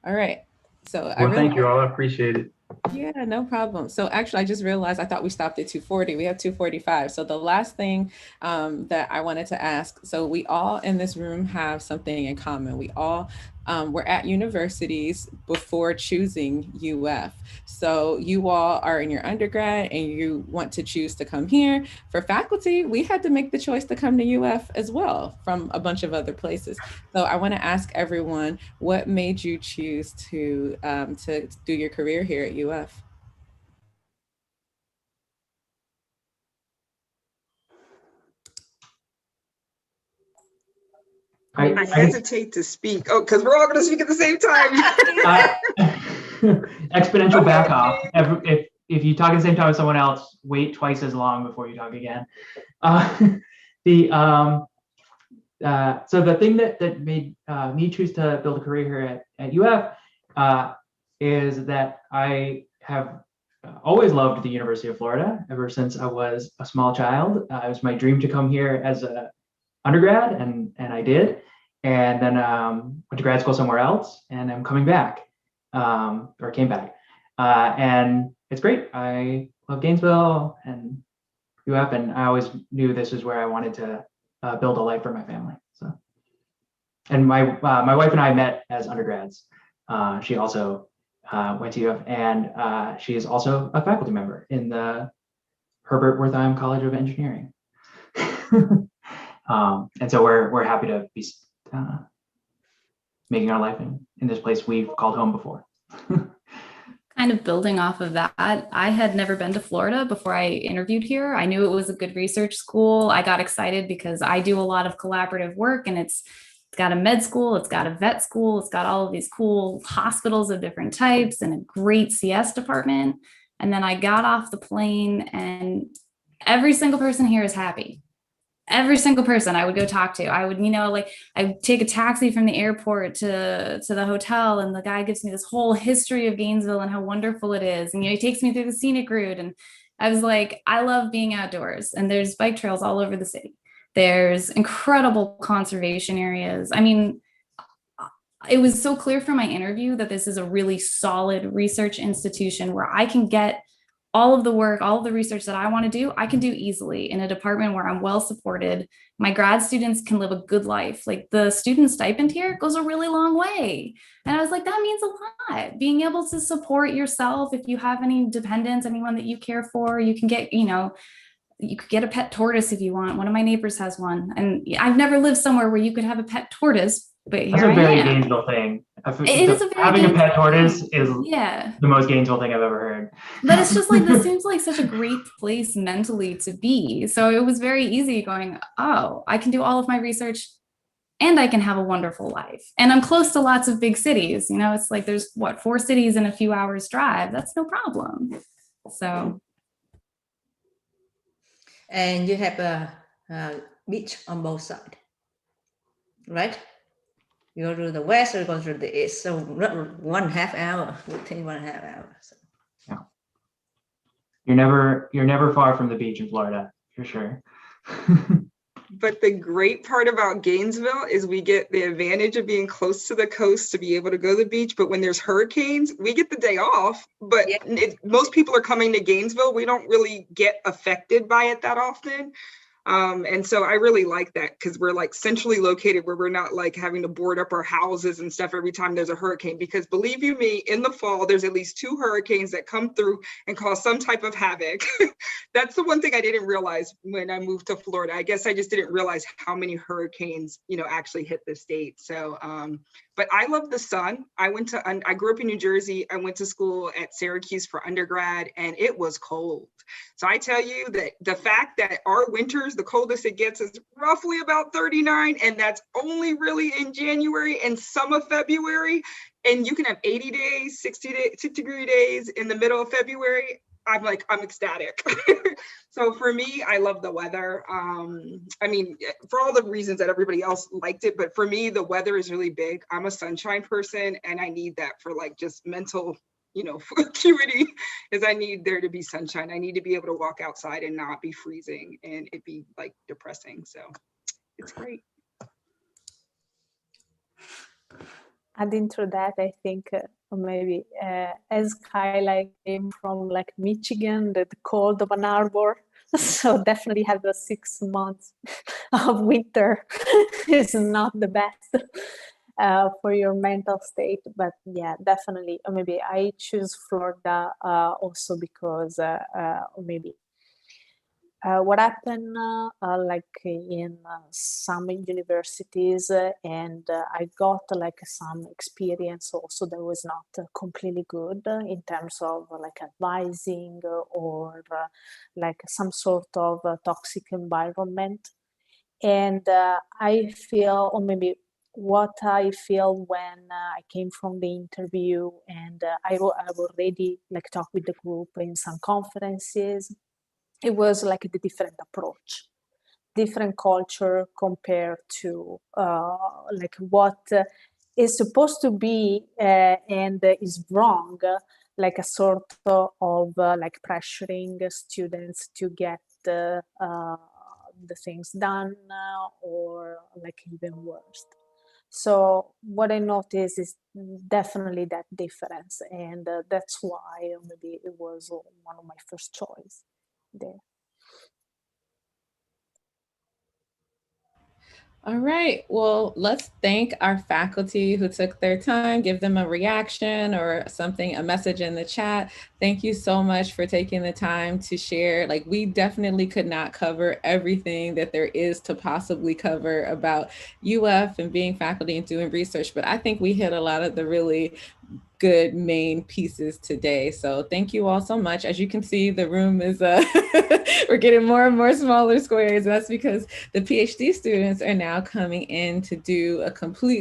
All right. So thank you all. I appreciate it. Yeah, no problem. So actually, I just realized I thought we stopped at 2:40. We have 2:45. So the last thing that I wanted to ask, so we all in this room have something in common. We all were at universities before choosing UF. So you all are in your undergrad and you want to choose to come here. For faculty, we had to make the choice to come to UF as well from a bunch of other places. So I want to ask everyone, what made you choose to do your career here at UF? I hesitate to speak. Oh, because we're all going to speak at the same time. Exponential back off. If you talk at the same time as someone else, wait twice as long before you talk again. So the thing that made me choose to build a career here at UF is that I have always loved the University of Florida ever since I was a small child. It was my dream to come here as an undergrad, and I did. And then went to grad school somewhere else, and I'm coming back, or came back. And it's great. I love Gainesville and UF, and I always knew this is where I wanted to build a life for my family. So, and my wife and I met as undergrads. She also went to UF, and she is also a faculty member in the Herbert Wertheim College of Engineering. And so we're happy to be making our life in this place we've called home before. Kind of building off of that, I had never been to Florida before I interviewed here. I knew it was a good research school. I got excited because I do a lot of collaborative work, and it's got a med school, it's got a vet school, it's got all of these cool hospitals of different types and a great CS department. And then I got off the plane, and every single person here is happy. Every single person I would go talk to, I would, I'd take a taxi from the airport to the hotel, and the guy gives me this whole history of Gainesville and how wonderful it is. And, he takes me through the scenic route. And I was like, I love being outdoors, and there's bike trails all over the city. There's incredible conservation areas. I mean, it was so clear from my interview that this is a really solid research institution where I can get all of the work, all of the research that I want to do, I can do easily in a department where I'm well supported. My grad students can live a good life. Like, the student stipend here goes a really long way. And I was like, that means a lot. Being able to support yourself, if you have any dependents, anyone that you care for, you can get, you could get a pet tortoise if you want. One of my neighbors has one. And I've never lived somewhere where you could have a pet tortoise, but here That's a very I am. Gainesville thing. It is a very having a pet tortoise is the most Gainesville thing I've ever heard. But it's just like, this seems like such a great place mentally to be. So it was very easy going, oh, I can do all of my research and I can have a wonderful life. And I'm close to lots of big cities. It's like there's 4 cities in a few hours drive. That's no problem. So. And you have a beach on both sides, right? You go to the west or go to the east, so 1.5 hour, would take 1.5 hours. So. Yeah, you're never far from the beach in Florida, for sure. But the great part about Gainesville is we get the advantage of being close to the coast to be able to go to the beach. But when there's hurricanes, we get the day off. But most people are coming to Gainesville. We don't really get affected by it that often. And so I really like that, because we're like centrally located where we're not like having to board up our houses and stuff every time there's a hurricane, because believe you me, in the fall, there's at least 2 hurricanes that come through and cause some type of havoc. That's the one thing I didn't realize when I moved to Florida. I guess I just didn't realize how many hurricanes, actually hit the state. So, but I love the sun. I grew up in New Jersey. I went to school at Syracuse for undergrad, and it was cold. So I tell you that the fact that our winters, the coldest it gets is roughly about 39, and that's only really in January and some of February. And you can have 80 days, 60-degree days in the middle of February. I'm ecstatic. So for me, I love the weather. I mean, for all the reasons that everybody else liked it, but for me, the weather is really big. I'm a sunshine person, and I need that for like just mental, acuity, is I need there to be sunshine. I need to be able to walk outside and not be freezing and it be like depressing. So it's great. Adding to that, I think maybe as Kylie came from like Michigan, the cold of Ann Arbor, so definitely have the 6 months of winter is not the best. for your mental state. But yeah, definitely, maybe I choose Florida also because maybe what happened like in some universities, and I got like some experience also that was not completely good in terms of like advising or like some sort of toxic environment. And I feel, or maybe what I feel when I came from the interview, and I've already like talked with the group in some conferences, it was like the different approach, different culture compared to like what is supposed to be and is wrong, like a sort of like pressuring students to get the things done, or like even worse. So what I noticed is definitely that difference, and that's why maybe it was one of my first choice there. All right, well, let's thank our faculty who took their time, give them a reaction or something, a message in the chat. Thank you so much for taking the time to share. Like, we definitely could not cover everything that there is to possibly cover about UF and being faculty and doing research, but I think we hit a lot of the really good main pieces today. So thank you all so much. As you can see, the room is, we're getting more and more smaller squares. That's because the PhD students are now coming in to do a complete